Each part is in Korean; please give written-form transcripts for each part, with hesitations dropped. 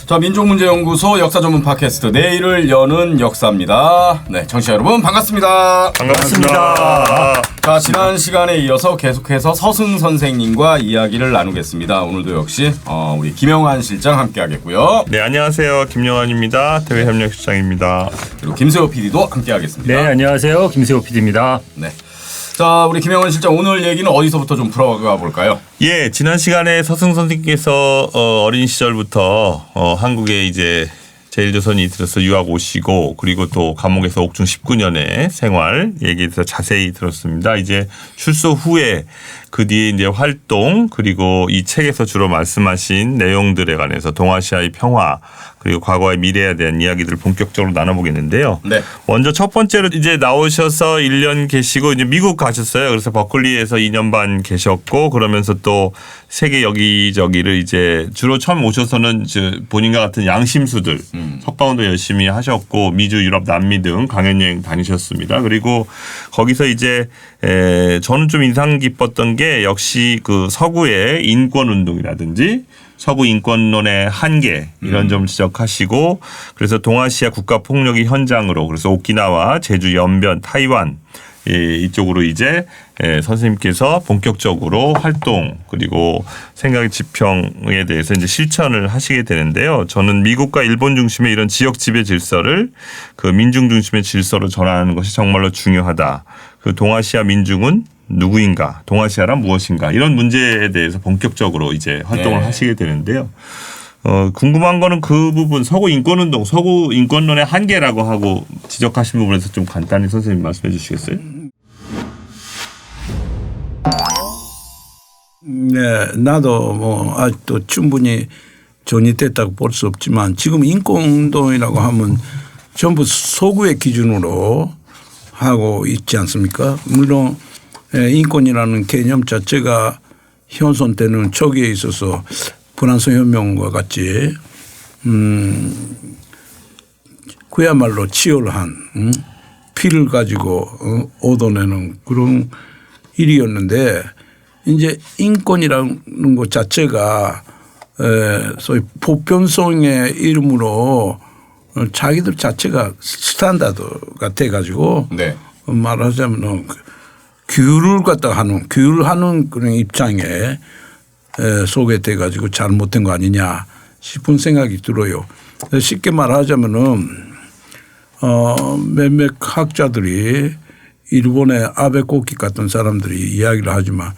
자, 민족문제연구소 역사전문 팟캐스트 내일을 여는 역사입니다. 네, 청취자 여러분 반갑습니다. 반갑습니다. 자, 지난 시간에 이어서 계속해서 서승 선생님과 이야기를 나누겠습니다. 오늘도 역시 우리 김영환 실장 함께하겠고요. 네, 안녕하세요. 김영환입니다. 대외협력실장입니다. 그리고 김세호 PD도 함께하겠습니다. 네, 안녕하세요. 김세호 PD입니다. 네. 자, 우리 김영환 실장 오늘 얘기는 어디서부터 좀 풀어가 볼까요? 예, 지난 시간에 서승 선생님께서 어린 시절부터 한국에 이제 제1조선이 들어서 유학 오시고 그리고 또 감옥에서 옥중 19년의 생활 얘기에 대해서 자세히 들었습니다. 이제 출소 후에 그 뒤에 이제 활동 그리고 이 책에서 주로 말씀하신 내용들에 관해서 동아시아의 평화 그리고 과거의 미래에 대한 이야기들을 본격적으로 나눠보겠는데요. 네. 먼저 첫 번째로 이제 나오셔서 1년 계시고 이제 미국 가셨어요. 그래서 버클리에서 2년 반 계셨고 그러면서 또 세계 여기저기를 이제 주로 처음 오셔서는 본인과 같은 양심수들 석방도 열심히 하셨고 미주, 유럽, 남미 등 강연 여행 다니셨습니다. 그리고 거기서 이제 저는 좀 인상 깊었던 게 역시 그 서구의 인권 운동이라든지 서구 인권론의 한계 이런 점을 지적하시고 그래서 동아시아 국가 폭력의 현장으로 그래서 오키나와 제주 연변 타이완 이쪽으로 이제 선생님께서 본격적으로 활동 그리고 생각의 지평에 대해서 이제 실천을 하시게 되는데요. 저는 미국과 일본 중심의 이런 지역 지배 질서를 그 민중 중심의 질서로 전환하는 것이 정말로 중요하다. 그 동아시아 민중은 누구인가, 동아시아란 무엇인가 이런 문제에 대해서 본격적으로 이제 활동을 하시게 되는데요. 궁금한 거는 그 부분 서구 인권운동, 서구 인권론의 한계라고 하고 지적하신 부분에서 좀 간단히 선생님 말씀해 주시겠어요? 네, 나도 뭐 아직도 충분히 전이됐다고 볼 수 없지만 지금 인권운동이라고 하면 전부 서구의 기준으로 하고 있지 않습니까? 물론 인권이라는 개념 자체가 현존 때는 초기에 있어서 프랑스 혁명과 같이 그야말로 치열한 피를 가지고 얻어내는 그런 일이었는데 이제 인권이라는 것 자체가 소위 보편성의 이름으로 자기들 자체가 스탠다드가 돼가지고 네. 말하자면 규율을 갖다가 규율하는 그런 입장에 속에 돼가지고 잘못된 거 아니냐 싶은 생각이 들어요. 쉽게 말하자면은 몇몇 학자들이 일본의 아베 코키 같은 사람들이 이야기를 하지만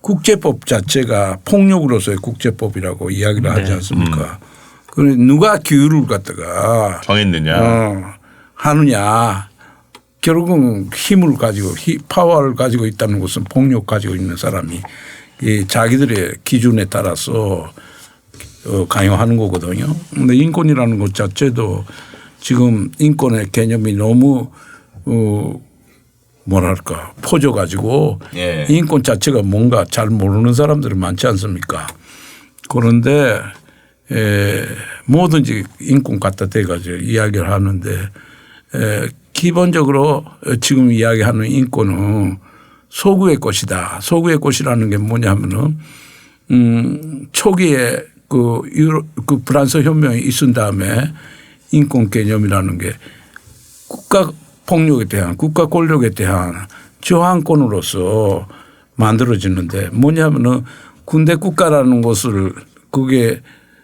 국제법 자체가 폭력으로서의 국제법이라고 이야기를 하지 않습니까? 그래 누가 규율을 갖다가 정했느냐 하느냐. 결국은 힘을 가지고 파워를 가지고 있다는 것은 폭력 가지고 있는 사람이 자기들의 기준에 따라서 강요하는 거거든요. 그런데 인권이라는 것 자체도 지금 인권의 개념이 너무 뭐랄까 퍼져 가지고 인권 자체가 뭔가 잘 모르는 사람들이 많지 않습니까? 그런데 뭐든지 인권 갖다 대가지고 이야기를 하는데 기본적으로 지금 이야기하는 인권은 서구의 것이다. 서구의 것이라는 게 뭐냐면은 초기에 그 프랑스 혁명이 있은 다음에 인권 개념이라는 게 국가 폭력에 대한 국가 권력에 대한 저항권으로서 만들어지는데 뭐냐면은 군대 국가라는 것을 그게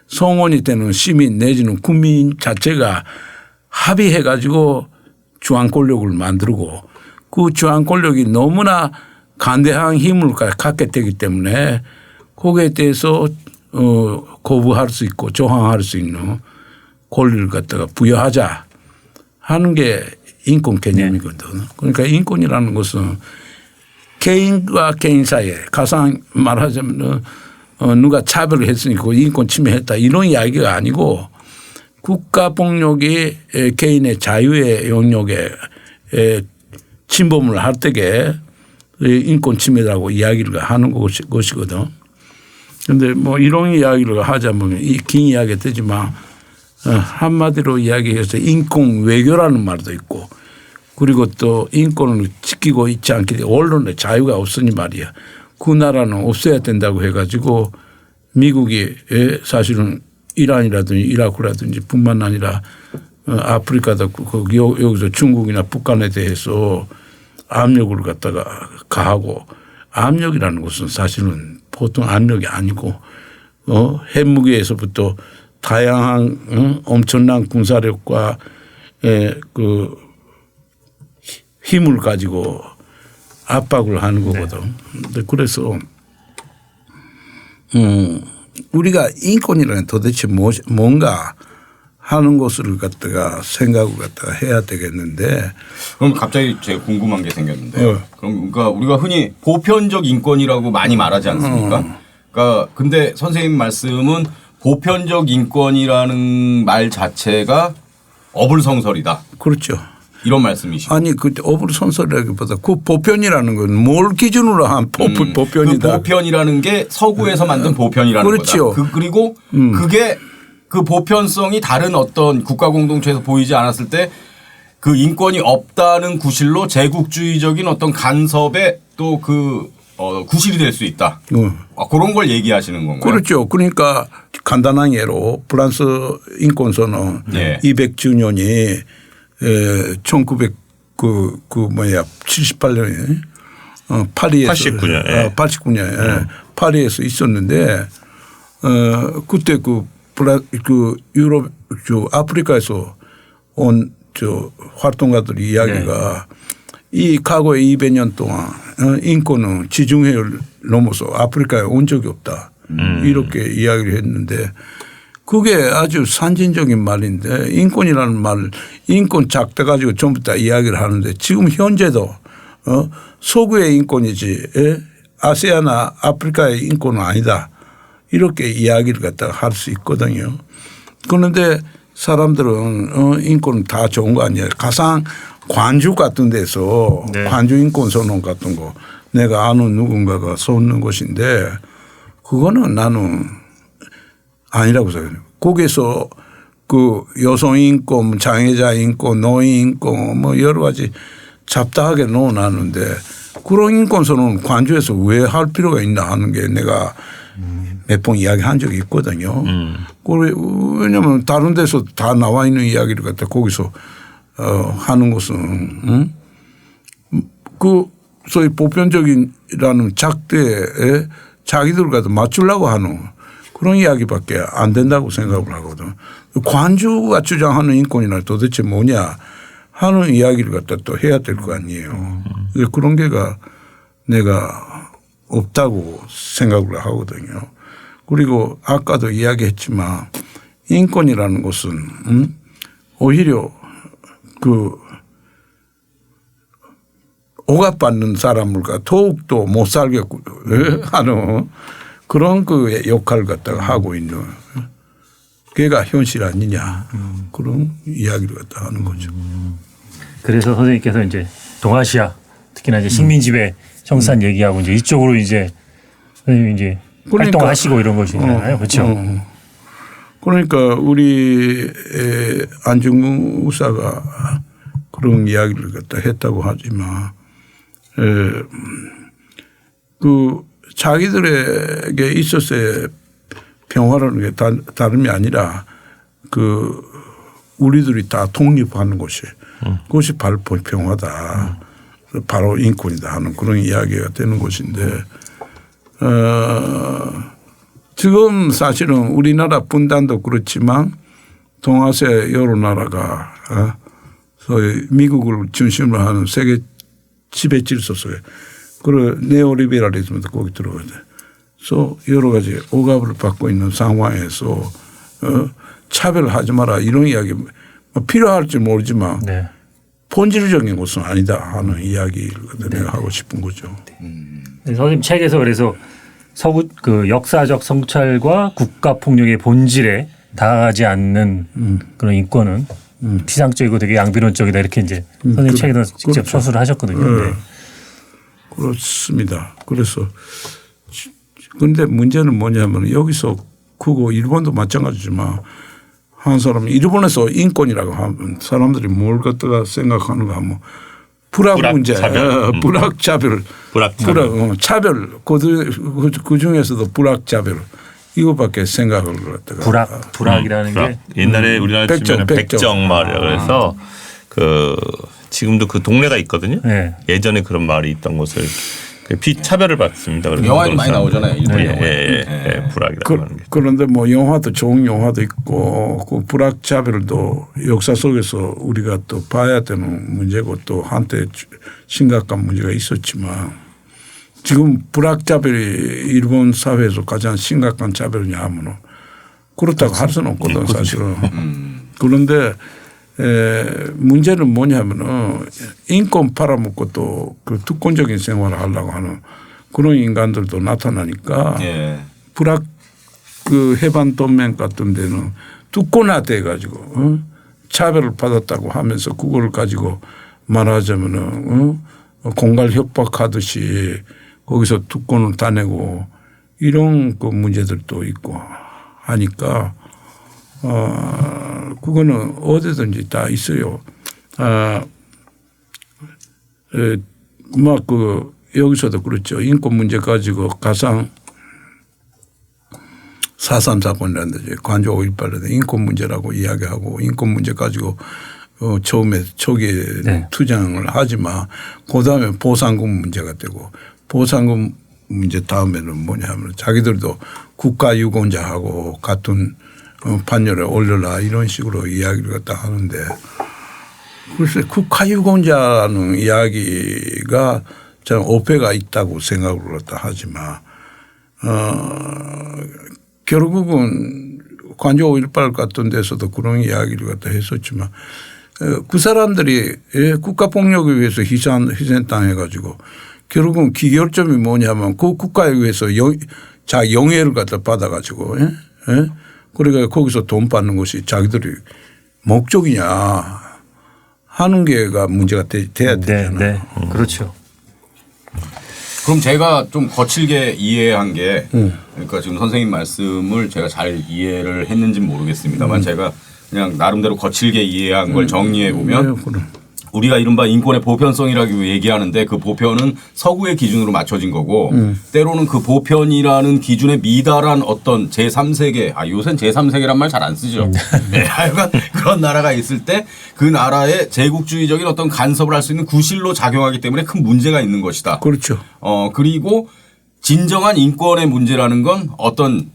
성원이 되는 시민 내지는 국민 자체가 합의해 가지고 중앙 권력을 만들고 그 중앙 권력이 너무나 간대한 힘을 갖게 되기 때문에 거기에 대해서 거부할 수 있고 저항할 수 있는 권리를 갖다가 부여하자 하는 게 인권 개념이거든. 그러니까 인권이라는 것은 개인과 개인 사이에 가상 말하자면 누가 차별을 했으니까 인권 침해했다 이런 이야기가 아니고 국가폭력이 개인의 자유의 영역에 침범을 할 때에 인권 침해라고 이야기를 하는 것이거든. 그런데 뭐 이런 이야기를 하자면 긴 이야기가 되지만 한마디로 이야기해서 인권 외교라는 말도 있고 그리고 또 인권을 지키고 있지 않기 때문에 언론의 자유가 없으니 말이야. 그 나라는 없애야 된다고 해가지고 미국이 사실은 이란이라든지 이라크라든지 뿐만 아니라 아프리카도 여기서 중국이나 북한에 대해서 압력을 갖다가 가하고 압력이라는 것은 사실은 보통 압력이 아니고 핵무기에서부터 다양한 엄청난 군사력과 그 힘을 가지고 압박을 하는 거거든. 네. 그래서 우리가 인권이라는 도대체 뭔가 하는 것을 갖다가 생각을 갖다가 해야 되겠는데. 그럼 갑자기 제가 궁금한 게 생겼는데. 그럼 그러니까 우리가 흔히 보편적 인권이라고 많이 말하지 않습니까? 그러니까 근데 선생님 말씀은 보편적 인권이라는 말 자체가 어불성설이다. 그렇죠. 이런 말씀이시죠. 아니 그 어불성설이라기보다 그 보편이라는 건 뭘 기준으로 한 보편이다. 그 보편이라는 게 서구에서 만든 보편이라는 그렇죠. 거다. 그리고 그게 그 보편성이 다른 어떤 국가 공동체에서 보이지 않았을 때 그 인권이 없다는 구실로 제국주의적인 어떤 간섭에 또 그 구실이 될 수 있다. 그런 걸 얘기하시는 건가요? 그렇죠. 그러니까 간단한 예로 프랑스 인권선언 200주년이 78년에 파리에서 89년에 파리에서 있었는데 그때 그 유럽 아프리카에서 온 활동가들의 이야기가 이 과거 200년 동안 인권은 지중해를 넘어서 아프리카에 온 적이 없다. 이렇게 이야기를 했는데 그게 아주 산진적인 말인데 인권이라는 말 인권 작대 가지고 전부 다 이야기를 하는데 지금 현재도 서구의 인권이지 아세아나 아프리카의 인권은 아니다. 이렇게 이야기를 갖다가 할 수 있거든요. 그런데 사람들은 인권은 다 좋은 거 아니에요. 가상 관주 같은 데서 관주 인권 선언 같은 거 내가 아는 누군가가 써놓는 것인데 그거는 나는 아니라고 생각해요. 거기서 그 여성 인권, 장애자 인권, 노인 인권 뭐 여러 가지 잡다하게 넣어놨는데 그런 인권 선언은 관주에서 왜 할 필요가 있나 하는 게 내가 몇 번 이야기한 적이 있거든요. 왜냐하면 다른 데서 다 나와 있는 이야기를 갖다 거기서 하는 것은 그 소위 보편적이라는 작대에 자기들 갖다 맞추려고 하는 그런 이야기밖에 안 된다고 생각을 하거든. 관주가 주장하는 인권이나 도대체 뭐냐 하는 이야기를 갖다 또 해야 될 거 아니에요. 그런 게가 내가 없다고 생각을 하거든요. 그리고 아까도 이야기했지만 인권이라는 것은 오히려 그 억압받는 사람을 더욱더 못 살게 하는 그런 그 역할을 갖다가 하고 있는 그게가 현실 아니냐 그런 이야기를 갖다 하는 거죠. 그래서 선생님께서 이제 동아시아 특히나 이제 식민지배 청산 얘기하고 이제 이쪽으로 이제 선생님이 이제 활동하시고 이런 것이잖아요. 그렇죠. 그러니까 우리 안중근 의사가 그런 이야기를 갖다 했다고 하지만 그 자기들에게 있어서의 평화라는 게 다름이 아니라 그 우리들이 다 독립하는 것이 그것이 바로 평화다. 바로 인권이다 하는 그런 이야기가 되는 것인데 지금 사실은 우리나라 분단도 그렇지만 동아시아 여러 나라가 소위 미국을 중심으로 하는 세계 지배 질서 속에 그리고 네오리베랄리즘도 거기 들어가야 돼. 그래서 여러 가지 억압을 받고 있는 상황에서 차별하지 마라 이런 이야기 필요할지 모르지만 본질적인 것은 아니다 하는 이야기를 내가 하고 싶은 거죠. 선생님 책에서 그래서 서구 그 역사적 성찰과 국가 폭력의 본질에 다가가지 않는 그런 인권은 피상적이고 되게 양비론적이다 이렇게 이제 선생님 책에서 직접 서술을 하셨거든요. 네. 그렇습니다. 그래서 그런데 문제는 뭐냐면 여기서 그거 일본도 마찬가지지만 한 사람이 일본에서 인권이라고 하면 사람들이 뭘 갖다가 생각하는가 하면 불악 문제, 불악차별, 차별 그 중에서도 불악차별 이거밖에 생각을 갖다가 불악이라는 게 옛날에 우리나라 치면 백정 말이라 그래서 그 지금도 그 동네가 있거든요. 네. 예전에 그런 말이 있던 곳을 비차별을 받습니다. 영화에도 많이 나오잖아요. 일본 영화에. 불악이라고 하는 게. 그런데 뭐 영화도 좋은 영화도 있고 그 불악차별도 역사 속에서 우리가 또 봐야 되는 문제고 또 한때 심각한 문제가 있었지만 지금 불악차별이 일본 사회에서 가장 심각한 차별이냐 하면 그렇다고 할 수는 없거든 사실은. 그런데 문제는 뭐냐면은 인권 팔아먹고 또 그 특권적인 생활을 하려고 하는 그런 인간들도 나타나니까 불악 그 해반 동맹 같은 데는 특권화돼 가지고 차별을 받았다고 하면서 그걸 가지고 말하자면은 공갈 협박하듯이 거기서 특권을 따내고 이런 그 문제들도 있고 하니까 그거는 어디든지 다 있어요. 막 그 여기서도 그렇죠. 인권 문제 가지고 가상 4.3 사건이라든지 관저 5.18에 인권 문제라고 이야기하고 인권 문제 가지고 처음에 초기에 투쟁을 하지만 그다음에 보상금 문제가 되고 보상금 문제 다음에는 뭐냐면 자기들도 국가유공자하고 같은 판결에 올려라 이런 식으로 이야기를 갖다 하는데 글쎄 국가유공자라는 이야기가 저는 오해가 있다고 생각을 갖다 하지만 결국은 관저 5.18 같은 데서도 그런 이야기를 갖다 했었지만 그 사람들이 국가폭력에 의해서 희생당해 가지고 결국은 기결점이 뭐냐면 그 국가에 의해서 영예를 갖다 받아 가지고 그러니까 거기서 돈 받는 것이 자기들이 목적이냐 하는 게가 문제가 돼야 되잖아요. 네. 그렇죠. 그럼 제가 좀 거칠게 이해한 게 그러니까 지금 선생님 말씀을 제가 잘 이해를 했는지는 모르겠습니다만 제가 그냥 나름대로 거칠게 이해한 걸 정리해 보면 우리가 이른바 인권의 보편성이라고 얘기하는데 그 보편은 서구의 기준으로 맞춰진 거고 때로는 그 보편이라는 기준에 미달한 어떤 제3세계 요새는 제3세계란 말 잘 안 쓰죠. 네, 하여간 그런 나라가 있을 때 그 나라의 제국주의적인 어떤 간섭을 할 수 있는 구실로 작용하기 때문에 큰 문제가 있는 것이다. 그렇죠. 그리고 진정한 인권의 문제라는 건 어떤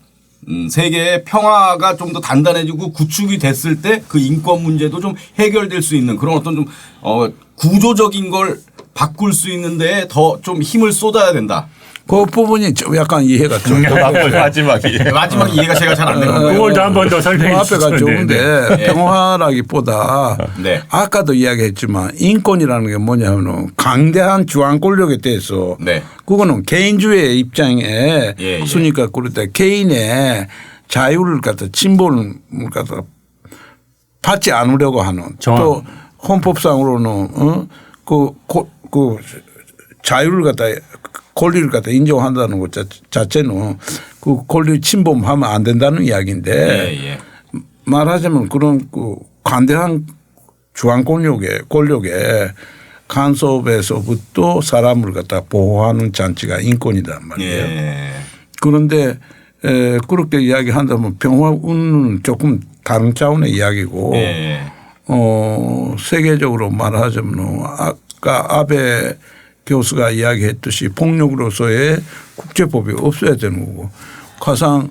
세계의 평화가 좀 더 단단해지고 구축이 됐을 때 그 인권 문제도 좀 해결될 수 있는 그런 어떤 좀 구조적인 걸 바꿀 수 있는 데에 더 좀 힘을 쏟아야 된다. 그 부분이 좀 약간 이해가 좀 마지막 이해가 제가 잘 안 되는 거예요. 그걸 한 번 더 설명해 주시면 앞에가 좋은데 평화라기보다 아까도 이야기했지만 인권이라는 게 뭐냐면 강대한 주한 권력에 대해서 그거는 개인주의 입장에 순위가 그럴 때 개인의 자유를 갖다 진보를 갖다 받지 않으려고 하는 또 헌법상으로는 그 자유를 갖다 권리를 갖다 인정한다는 것 자체는 그 권리 침범하면 안 된다는 이야기인데 말하자면 그런 그 관대한 주한 권력의 간섭에서부터 사람을 갖다 보호하는 장치가 인권이란 말이에요. 그런데 그렇게 이야기한다면 평화운은 조금 다른 차원의 이야기고 세계적으로 말하자면 아까 아베 교수가 이야기했듯이 폭력으로서의 국제법이 없어야 되는 거고 가상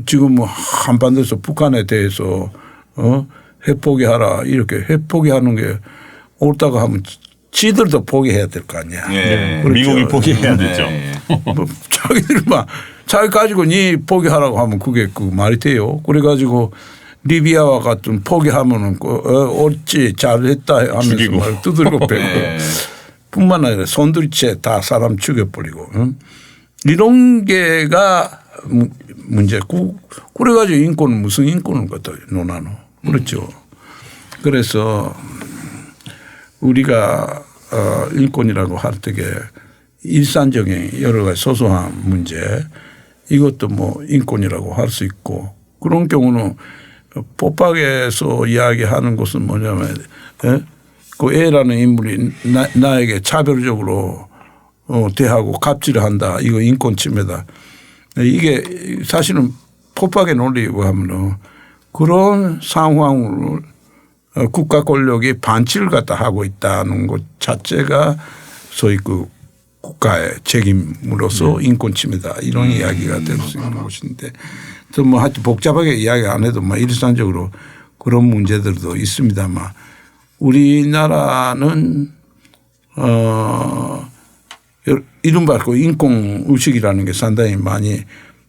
지금 뭐 한반도에서 북한에 대해서 핵포기하라 이렇게 핵포기하는 게 옳다고 하면 지들도 포기해야 될 거 아니야. 그렇죠. 미국이 포기해야 되죠. 뭐 자기들만 자기 가지고 니 포기하라고 하면 그게 그 말이 돼요. 그래가지고 리비아와 같은 포기하면은 옳지 잘했다 하면서 말 두들겨 패고 뿐만 아니라 손들이채 다 사람 죽여버리고 이런 게가 문제고 그래가지고 인권은 무슨 인권을 갖다 논하노. 그렇죠. 그래서 우리가 인권이라고 할 때게 일상적인 여러 가지 소소한 문제 이것도 뭐 인권이라고 할 수 있고 그런 경우는 포박에서 이야기하는 것은 뭐냐면 그 A라는 인물이 나에게 차별적으로 대하고 갑질을 한다. 이거 인권 침해다. 이게 사실은 포박의 논리고 하면은 그런 상황을 국가 권력이 반치를 갖다 하고 있다는 것 자체가 소위 그 국가의 책임으로서 인권 침해다. 이런 이야기가 될 수 있는 것인데 또 뭐 하여튼 복잡하게 이야기 안 해도 뭐 일상적으로 그런 문제들도 있습니다만 우리나라는 이른바 그 인권 의식이라는 게 상당히 많이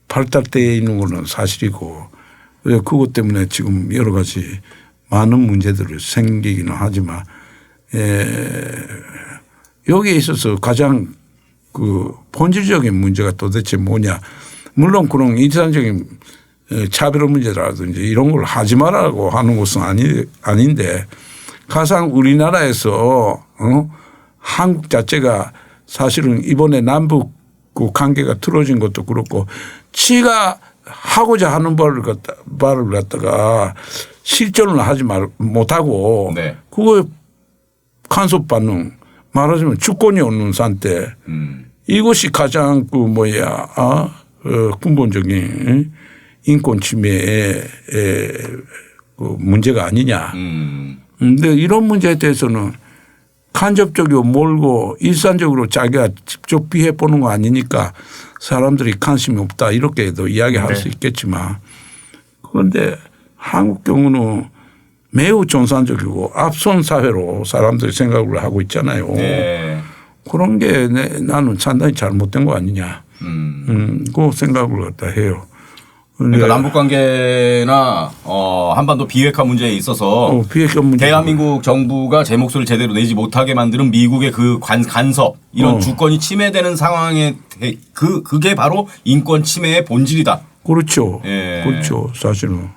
발달되어 있는 것은 사실이고 그것 때문에 지금 여러 가지 많은 문제들이 생기기는 하지만 여기에 있어서 가장 그 본질적인 문제가 도대체 뭐냐. 물론 그런 일상적인 차별 문제라든지 이런 걸 하지 말라고 하는 것은 아닌데 가장 우리나라에서 한국 자체가 사실은 이번에 남북 그 관계가 틀어진 것도 그렇고 지가 하고자 하는 바를 갖다가 실천을 하지 못하고 네. 그거에 간섭받는 말하자면 주권이 없는 상태 이것이 가장 그 근본적인 인권 침해의 그 문제가 아니냐. 그런데 이런 문제에 대해서는 간접적이고 멀고 일산적으로 자기가 직접 피해 보는 거 아니니까 사람들이 관심이 없다 이렇게도 이야기할 수 있겠지만 그런데 한국 경우는 매우 정상적이고 앞선 사회로 사람들이 생각을 하고 있잖아요. 네. 그런 게 나는 상당히 잘못된 거 아니냐. 그 생각을 갖다 해요. 그러니까 남북 관계나 한반도 비핵화 문제에 있어서 비핵화 문제 대한민국 정부가 제 목소리를 제대로 내지 못하게 만드는 미국의 그 간섭 이런 주권이 침해되는 상황에 그게 바로 인권 침해의 본질이다. 그렇죠. 예. 그렇죠. 사실은.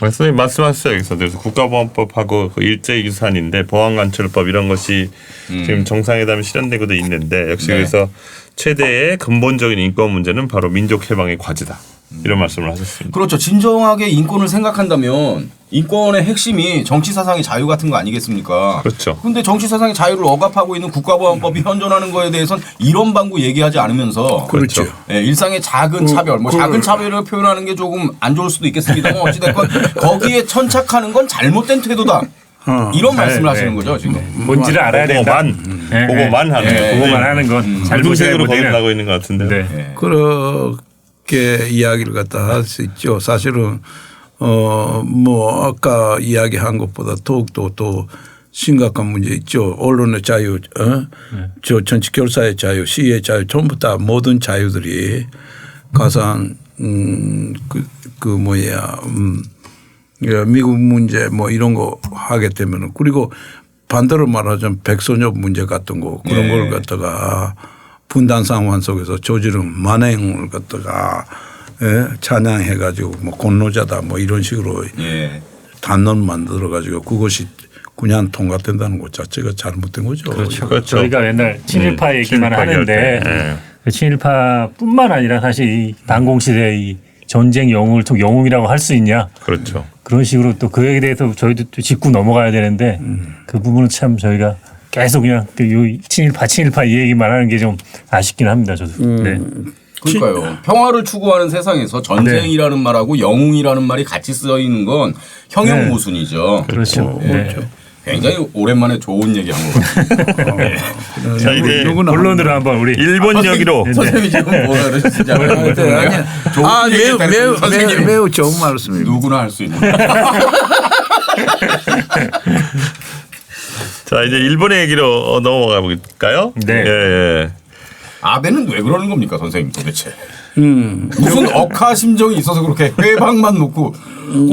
선생님 말씀하셨어요. 여기서 그래서 국가보안법하고 그 일제유산인데 보안관철법 이런 것이 지금 정상회담이 실현되고도 있는데 역시 네. 그래서 최대의 근본적인 인권 문제는 바로 민족해방의 과제다. 이런 말씀을 하셨습니다. 그렇죠. 진정하게 인권을 생각한다면 인권의 핵심이 정치 사상의 자유 같은 거 아니겠습니까? 그렇죠. 그런데 정치 사상의 자유를 억압하고 있는 국가보안법이 현존하는 거에 대해서는 이런 방구 얘기하지 않으면서 그렇죠. 예, 일상의 작은 차별, 작은 차별을 표현하는 게 조금 안 좋을 수도 있겠습니다만 어찌됐건 거기에 천착하는 건 잘못된 태도다. 이런 말씀을 하시는 거죠 지금. 본질을 알아야 된다. 보고만 하는 거. 보고만 하는 건 잘못으로 거듭나고 있는 것 같은데. 네. 그렇게 이야기를 갖다 할 수 있죠. 사실은 뭐 아까 이야기한 것보다 더욱더 또 심각한 문제 있죠. 언론의 자유, 저 정치 결사의 자유, 시위의 자유, 전부 다 모든 자유들이 가장 미국 문제 뭐 이런 거 하게 되면은 그리고 반대로 말하자면 백선엽 문제 같은 거 그런 걸 갖다가 분단 상황 속에서 저지른 만행을 갖다가 찬양해 가지고 뭐 공로자다 뭐 이런 식으로 단론 만들어 가지고 그것이 그냥 통과된다는 것 자체가 잘못된 거죠. 그렇죠. 그렇죠. 저희가 맨날 친일파 얘기만 하는데 그 친일파뿐만 아니라 사실 이 반공시대 이 전쟁 영웅이라고 할 수 있냐. 그렇죠. 그런 식으로 또 그에 대해서 저희도 또 짚고 넘어가야 되는데 그 부분은 참 저희가 계속 그냥 친일파 이 얘기만 하는 게 좀 아쉽긴 합니다. 저도. 네. 그러니까요. 평화를 추구하는 세상에서 전쟁이라는 말하고 영웅이라는 말이 같이 써 있는 건 형용 모순이죠. 그렇죠. 네. 굉장히 오랜만에 좋은 얘기한 것 같아요. 자 이제 본론으로 한번 우리 일본 이야기로 선생님이 지금 뭐라 그러셨는지 알아요? 매우 좋은 말씀입니다. 누구나 할 수 있는. 자 이제 일본의 얘기로 넘어가 볼까요? 네. 예. 아베는 왜 그러는 겁니까 선생님 도대체? 무슨 억하심정이 있어서 그렇게 회방만 놓고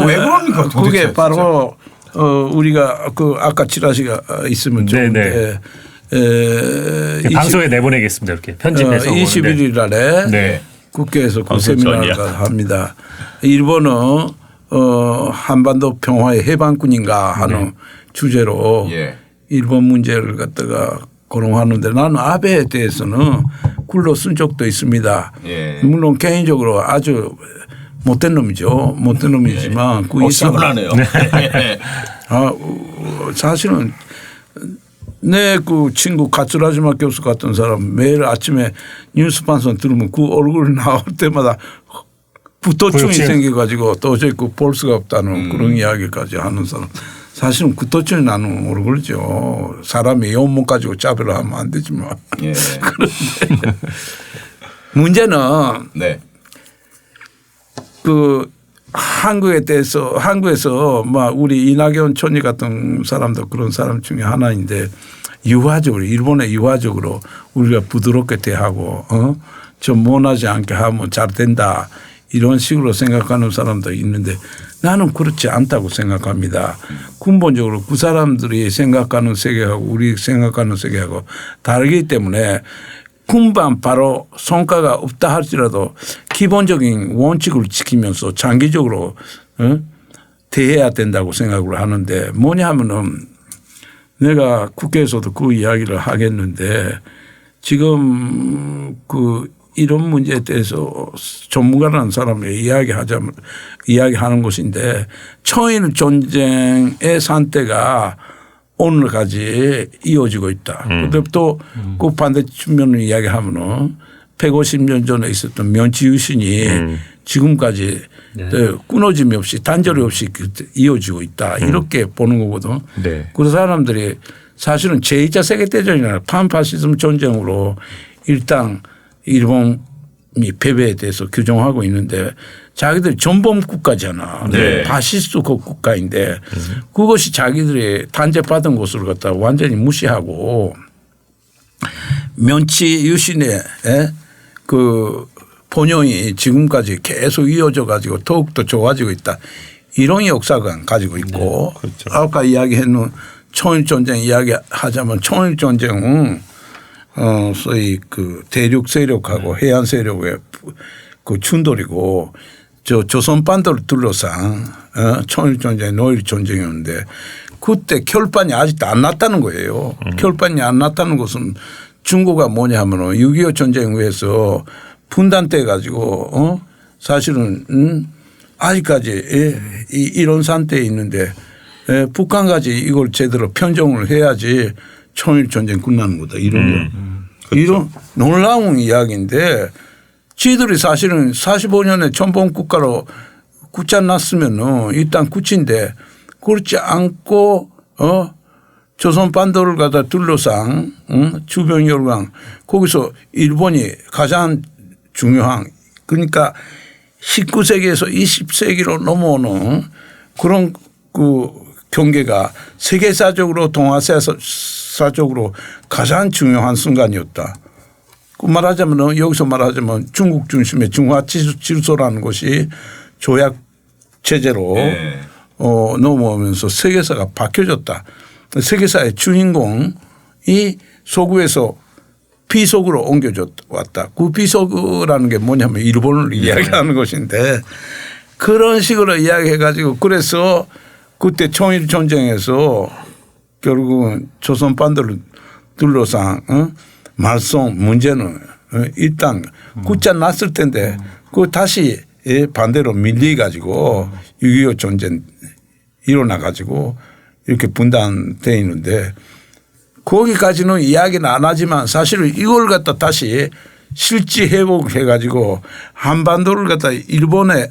왜 그럽니까 도대체? 그게 바로 우리가 그 아까 지라시가 있으면 좋은데 방송에 내보내겠습니다. 이렇게 편집해서 21일 날에 네. 국회에서 그 세미나를 합니다. 일본은 한반도 평화의 해방군인가 하는 주제로 일본 문제를 갖다가 거론하는데 나는 아베에 대해서는 글로 쓴 적도 있습니다. 물론 개인적으로 아주 못된 놈이죠. 못된 놈이지만 그 이상은 시원하네요. 사실은 내 그 친구 가츠라지마 교수 같은 사람 매일 아침에 뉴스 방송 들으면 그 얼굴 나올 때마다 부토증이 그렇지. 생겨가지고 도저히 그 볼 수가 없다는 그런 이야기까지 하는 사람. 사실은 구토증이 나는 얼굴이죠. 사람이 연못 가지고 짜별을 하면 안 되지만. 예. 그런데 문제는 네. 그 한국에서 막 우리 이낙연 총리 같은 사람도 그런 사람 중에 하나인데 유화적으로 일본의 유화적으로 우리가 부드럽게 대하고 좀 모나지 않게 하면 잘 된다 이런 식으로 생각하는 사람도 있는데 나는 그렇지 않다고 생각합니다. 근본적으로 그 사람들이 생각하는 세계하고 우리 생각하는 세계하고 다르기 때문에 금방 바로 성과가 없다 할지라도 기본적인 원칙을 지키면서 장기적으로 대해야 된다고 생각을 하는데 뭐냐 하면은 내가 국회에서도 그 이야기를 하겠는데 지금 그 이런 문제에 대해서 전문가라는 사람이 이야기하는 것인데 청일 전쟁의 산태가 오늘까지 이어지고 있다. 그런데 또 그 반대 측면을 이야기하면은 150년 전에 있었던 면치유신이 지금까지 끊어짐이 없이 단절이 없이 이어지고 있다. 이렇게 보는 거거든. 네. 그 사람들이 사실은 제2차 세계대전이나 판파시즘 전쟁으로 일단 일본이 패배에 대해서 규정하고 있는데 자기들이 전범 국가잖아. 네. 파시스트 국가인데 그것이 자기들이 단죄받은 것을 갖다 완전히 무시하고 면치 유신의 그 본영이 지금까지 계속 이어져 가지고 더욱더 좋아지고 있다. 이런 역사관 가지고 있고 그렇죠. 아까 이야기했는 청일전쟁 이야기하자면 청일전쟁은 소위 그 대륙 세력하고 해안 세력의 그 충돌이고 저 조선반도를 둘러싼 청일전쟁, 노일전쟁이었는데 그때 결판이 아직도 안 났다는 거예요. 결판이 안 났다는 것은 중국가 뭐냐 하면은 6.25 전쟁 후에서 분단돼 가지고 사실은 아직까지 이런 상태에 있는데 북한까지 이걸 제대로 편정을 해야지 청일전쟁 끝나는 거다. 이런 이런 놀라운 이야기인데 지들이 사실은 45년에 전범 국가로 굳혀놨으면은 일단 굳힌데 그렇지 않고 조선 반도를 갖다 둘러싼 주변 열강 거기서 일본이 가장 중요한 그러니까 19세기에서 20세기로 넘어오는 그런 그 경계가 세계사적으로 동아시아사적으로 가장 중요한 순간이었다. 그 말하자면 여기서 말하자면 중국 중심의 중화 질서라는 것이 조약 체제로 네. 넘어오면서 세계사가 바뀌어졌다. 세계사의 주인공이 서구에서 비서구로 옮겨졌다. 그 비서구라는 게 뭐냐면 일본을 이야기하는 것인데 그런 식으로 이야기해 가지고 그래서 그때 청일 전쟁에서 결국은 조선 반도를 둘러싼 말썽 문제는 일단 굳혀놨을 텐데 그 다시 반대로 밀리 가지고 6.25 전쟁 일어나 가지고 이렇게 분단돼 있는데 거기까지는 이야기는 안 하지만 사실은 이걸 갖다 다시 실지 회복해 가지고 한반도를 갖다 일본의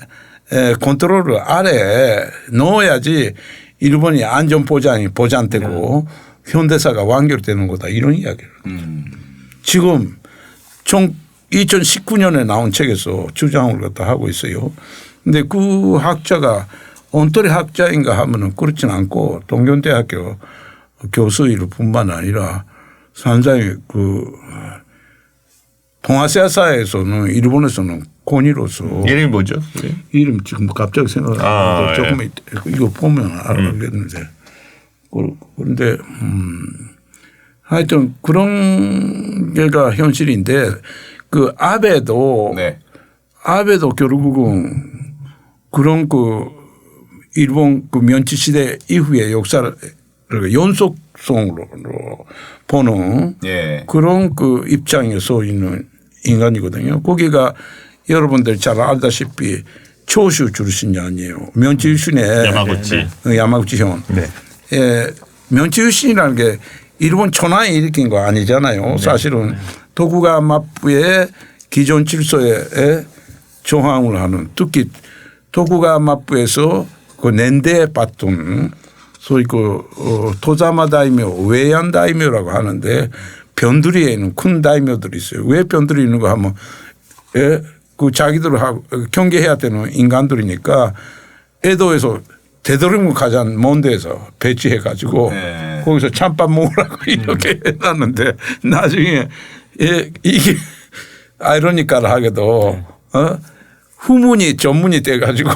컨트롤 아래에 넣어야지 일본이 안전 보장이 보장되고 현대사가 완결되는 거다 이런 이야기를. 지금 2019년에 나온 책에서 주장을 갖다 하고 있어요. 그런데 그 학자가 온토리 학자인가 하면은 그렇진 않고 동경대학교 교수일 뿐만 아니라 상당히 그 동아시아사에서는 일본에서는 권위로서 이름이 뭐죠? 이름 지금 갑자기 생각나는데 조금 이거 보면 알겠는데 그런데 하여튼 그런 게가 현실인데 그 아베도 네. 결국은 그런 그 일본 그 면치 시대 이후의 역사를 연속성으로 보는 예. 그런 그 입장에 서 있는 인간이거든요. 거기가 여러분들 잘 알다시피 초슈 출신이 아니에요. 면치 출신의 야마구치. 야마구치현. 네. 예, 면치 출신이라는 게 일본 천황이 일으킨 거 아니잖아요. 사실은 도쿠가마부의 기존 질서에 저항을 하는 특히 도쿠가마부에서 그 낸대에 봤던 소위 그 토자마 다이묘, 외얀 다이묘라고 하는데 변두리에 있는 큰 다이묘들이 있어요. 왜 변두리에 있는 거 하면 그 자기들하고 경계해야 되는 인간들이니까 에도에서 되도록이면 가장 먼 데서 배치해 가지고 네. 거기서 찬밥 먹으라고 이렇게 해놨는데 나중에 이게 아이러니컬하게도 후문이 전문이 돼 가지고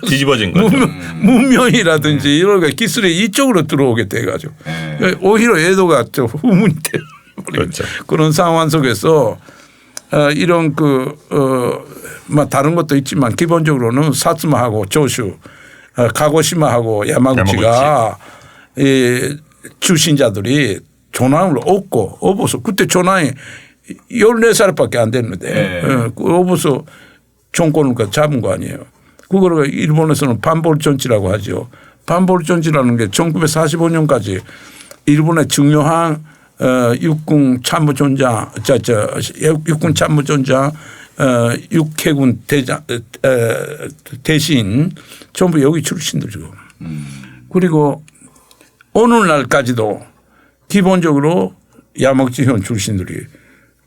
뒤집어진 거죠. 문명이라든지 이런 게 기술이 이쪽으로 들어오게 돼 가지고 오히려 에도가 좀 후문이 돼 그렇죠. 그런 상황 속에서 이런 다른 것도 있지만 기본적으로는 사츠마하고 조슈, 가고시마하고 야마구치가 이 출신자들이 조난을 업어서 그때 조난이 14살밖에 안 됐는데 업어서 정권을 잡은 거 아니에요. 그거를 일본에서는 반볼전치라고 하죠. 반볼전치라는 게 1945년까지 일본의 중요한 육군 참모전장, 육군 참모전장, 육해군 대장 대신 전부 여기 출신들이고. 그리고 오늘날까지도 기본적으로 야마구치현 출신들이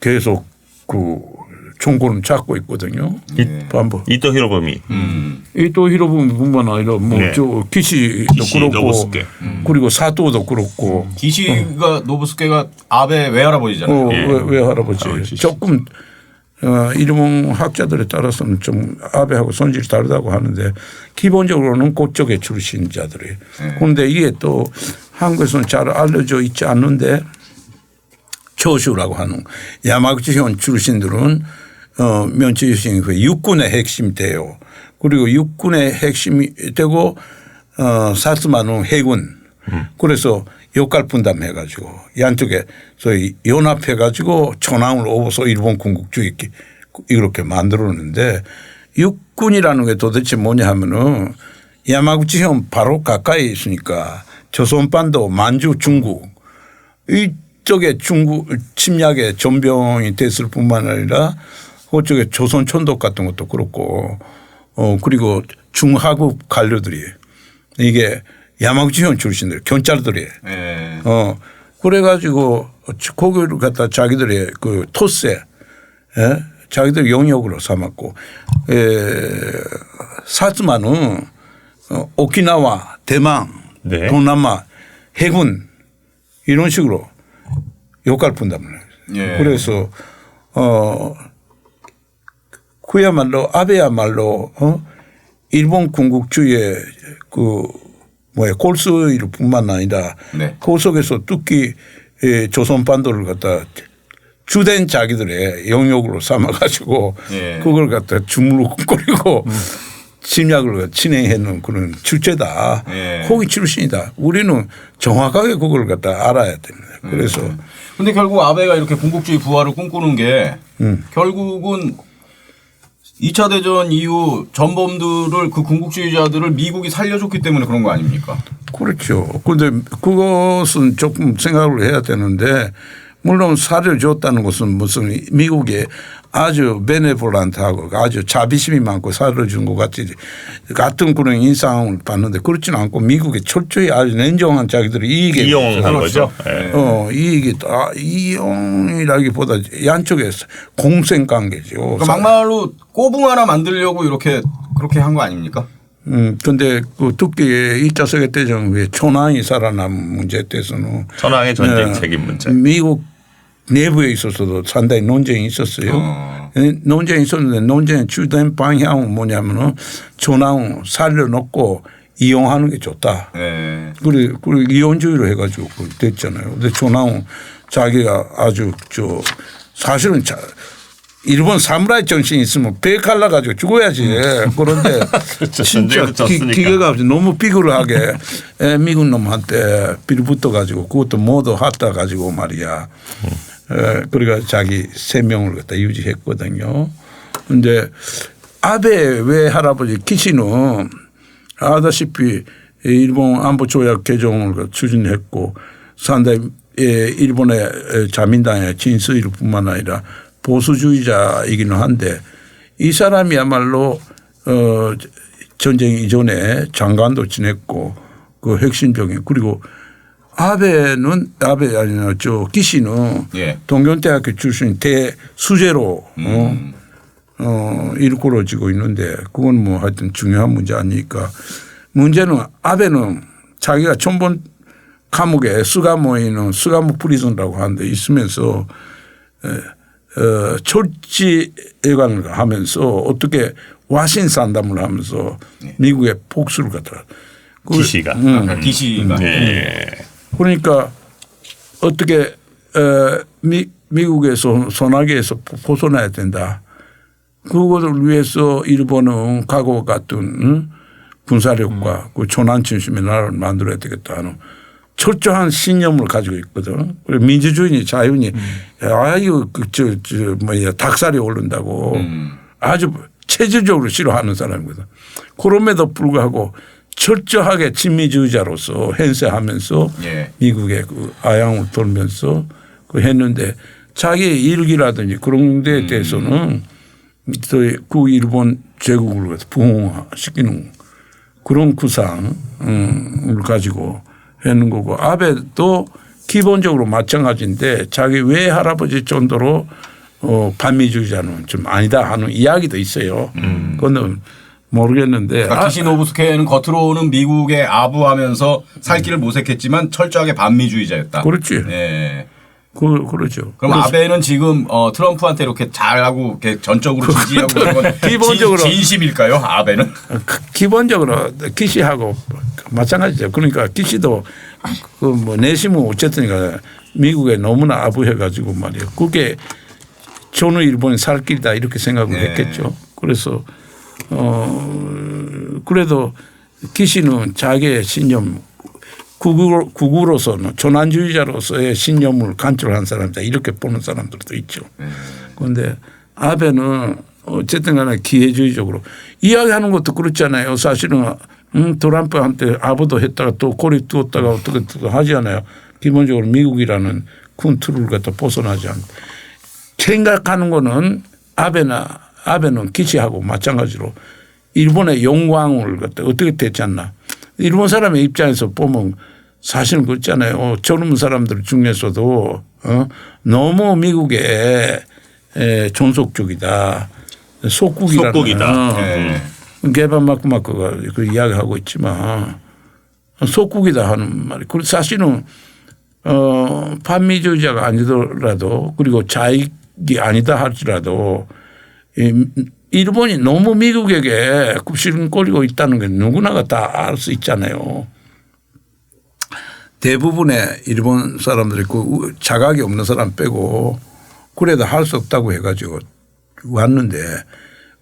계속 그 정권을 잡고 있거든요. 반복. 이토 히로부미. 이토 히로부미뿐만 아니라 저 기시도 그렇고 노부스케. 그리고 사토도 그렇고 기시가 노부스케가 아베 외할아버지잖아요. 외할아버지. 조금 일본 학자들에 따라서는 좀 아베하고 손질이 다르다고 하는데 기본적으로는 그쪽의 출신자들이. 그런데 이게 또 한국에서는 잘 알려져 있지 않는데 초슈라고 하는 야마구치현 출신들은 면치 출신이 육군의 핵심이 돼요. 그리고 육군의 핵심이 되고 사스마는 해군. 그래서 역할 분담해 가지고 양쪽에 소위 연합해 가지고 천황을 업어서 일본 군국주의 이렇게 만들었는데 육군이라는 게 도대체 뭐냐 하면은 야마구치현 바로 가까이 있으니까 조선반도 만주 중국 이쪽에 중국 침략의 전병이 됐을 뿐만 아니라 그쪽에 조선 촌독 같은 것도 그렇고 그리고 중하급 관료들이 이게 야마구치현 출신들 경찰들이 그래가지고 거기를 갖다 자기들의 그 토세 자기들 영역으로 삼았고 사츠마는 오키나와 대만 네. 동남아 해군 이런 식으로 역할 분담을 해요. 그래서 그야말로 아베야말로 일본 군국주의의 그 골수일 뿐만 아니라 그 속에서 특히 조선반도를 갖다 주된 자기들의 영역으로 삼아가지고 그걸 갖다 주무르거리고 침략을 진행해놓은 그런 주체다. 거기 출신이다. 우리는 정확하게 그걸 갖다 알아야 됩니다. 그래서. 근데 결국 아베가 이렇게 군국주의 부활을 꿈꾸는 게 결국은 2차 대전 이후 전범들을 그 군국주의자들을 미국이 살려줬기 때문에 그런 거 아닙니까? 그렇죠. 그런데 그것은 조금 생각을 해야 되는데 물론 살려줬다는 것은 무슨 미국에 아주 베네볼란트하고 아주 자비심이 많고 살려준 것 같은 그런 인상을 받는데 그렇지는 않고 미국에 철저히 아주 냉정한 자기들이 이익에 이용한 거죠. 이익이 이용이라기보다 양쪽에서 공생관계죠. 그러니까 막말로 꼬붕 하나 만들려고 그렇게 한 거 아닙니까? 근데 그 특히 2차 세계대전 후에 천황이 살아남은 문제에 대해서는 천황의 전쟁 책임 문제. 미국 내부에 있어서도 상당히 논쟁이 있었어요. 논쟁이 있었는데 논쟁의 주된 방향은 뭐냐면은 천황 살려놓고 이용하는 게 좋다. 그리고 이혼주의로 해가지고 됐잖아요. 근데 천황 자기가 아주 사실은 일본 사무라이 정신이 있으면 배 갈라가지고 죽어야지. 그런데 진짜 기계가 없이 너무 비굴하게 미국 놈한테 빌붙어가지고 그것도 모두 갖다 가지고 말이야. 그러니까 자기 생명을 갖다 유지했거든요. 그런데 아베 외할아버지 키시는 아다시피 일본 안보 조약 개정을 추진했고 상당히 일본의 자민당의 진수일뿐만 아니라 보수주의자이기는 한데 이 사람이야말로 전쟁 이전에 장관도 지냈고 그 핵심적인 그리고 아베 아니나 기시는 예. 동경대학교 출신 대수재로 일컬어지고 있는데 그건 뭐 하여튼 중요한 문제 아니니까 문제는 아베는 자기가 천번 감옥에 스가모이는 스가모 프리즌이라고 하는데 있으면서 철지예관을 하면서 어떻게 와신 산담을 하면서 미국에 복수를 갖다 기시가. 기시가. 네. 그러니까 어떻게 미국에서 소나기에서 벗어나야 된다. 그것을 위해서 일본은 과거 같은 군사력과 그 조난 중심의 나라를 만들어야 되겠다 하는 철저한 신념을 가지고 있거든. 그리고 민주주의니 자유니 아유 닭살이 오른다고 아주 체질적으로 싫어하는 사람이거든. 그럼에도 불구하고 철저하게 친미주의자로서 행세하면서 예. 미국의 그 아양을 돌면서 그 했는데 자기 일기라든지 그런 데에 대해서는 그 일본 제국을 부흥시키는 그런 구상을 가지고 했는 거고 아베도 기본적으로 마찬가지인데 자기 외할아버지 정도로 반미주의자는 좀 아니다 하는 이야기도 있어요. 그거는 모르겠는데. 그러니까 키시노부스케는 겉으로는 미국에 아부하면서 살 길을 모색했지만 철저하게 반미주의자였다. 그렇지. 네. 그렇죠. 그럼 아베는 지금 트럼프한테 이렇게 잘하고 이렇게 전적으로 지지하고 그런 건 기본적으로 진심일까요? 아베는? 기본적으로 키시하고 마찬가지죠. 그러니까 키시도 그 뭐 내심은 어쨌든 미국에 너무나 아부해가지고 말이에요. 그게 전후 일본이 살 길이다 이렇게 생각을 했겠죠. 그래서 그래도 키시는 자기의 신념 국으로서는 조난주의자로서의 신념을 간직한 사람이다 이렇게 보는 사람들도 있죠. 그런데 아베는 어쨌든 간에 기회주의적으로 이야기하는 것도 그렇잖아요. 사실은 트럼프한테 아부도 했다가 또 고리 두었다가 어떻게 하지 않아요. 기본적으로 미국이라는 큰 틀을 갖다 벗어나지 않고 생각하는 거는 아베는 기시하고 마찬가지로 일본의 영광을 갖다 어떻게 됐지 않나. 일본 사람의 입장에서 보면 사실은 그렇잖아요. 젊은 사람들 중에서도 너무 미국의 존속적이다. 속국이다. 개반마크마크가 그 이야기하고 있지만 속국이다 하는 말이. 그리고 사실은 반미주의자가 아니더라도 그리고 자익이 아니다 할지라도 일본이 너무 미국에게 굽신거리고 있다는 게 누구나가 다 알 수 있잖아요. 대부분의 일본 사람들이 그 자각이 없는 사람 빼고 그래도 할 수 없다고 해가지고 왔는데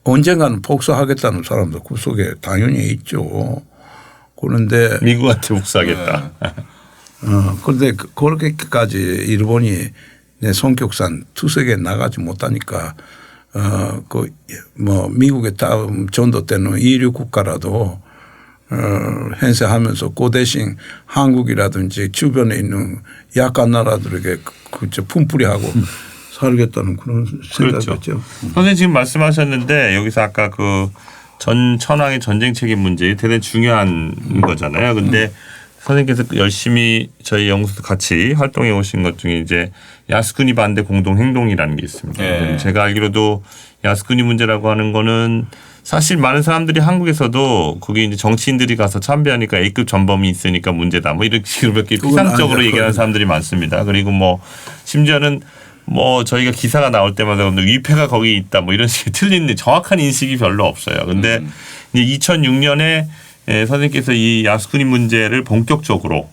언젠가는 복수하겠다는 사람도 그 속에 당연히 있죠. 그런데 미국한테 복수하겠다. 그런데 그렇게까지 일본이 내 성격상 투석에 나가지 못하니까 미국의 다음 전도 때는 이류 국가라도 행세하면서 그 대신 한국이라든지 주변에 있는 약한 나라들에게 품뿌리하고 살겠다는 그런 생각이죠. 그렇죠. 선생님 지금 말씀하셨는데 여기서 아까 그 천황의 전쟁 책임 문제 대단히 중요한 거잖아요. 근데 선생님께서 열심히 저희 연구소도 같이 활동해 오신 것 중에 이제 야스쿠니 반대 공동 행동이라는 게 있습니다. 네. 제가 알기로도 야스쿠니 문제라고 하는 거는 사실 많은 사람들이 한국에서도 거기 이제 정치인들이 가서 참배하니까 A급 전범이 있으니까 문제다. 뭐 이렇게 이렇게 피상적으로 얘기하는 사람들이 많습니다. 그리고 뭐 심지어는 뭐 저희가 기사가 나올 때마다 위패가 거기 있다. 뭐 이런 식의 틀린 정확한 인식이 별로 없어요. 근데 2006년에 선생님께서 이 야스쿠니 문제를 본격적으로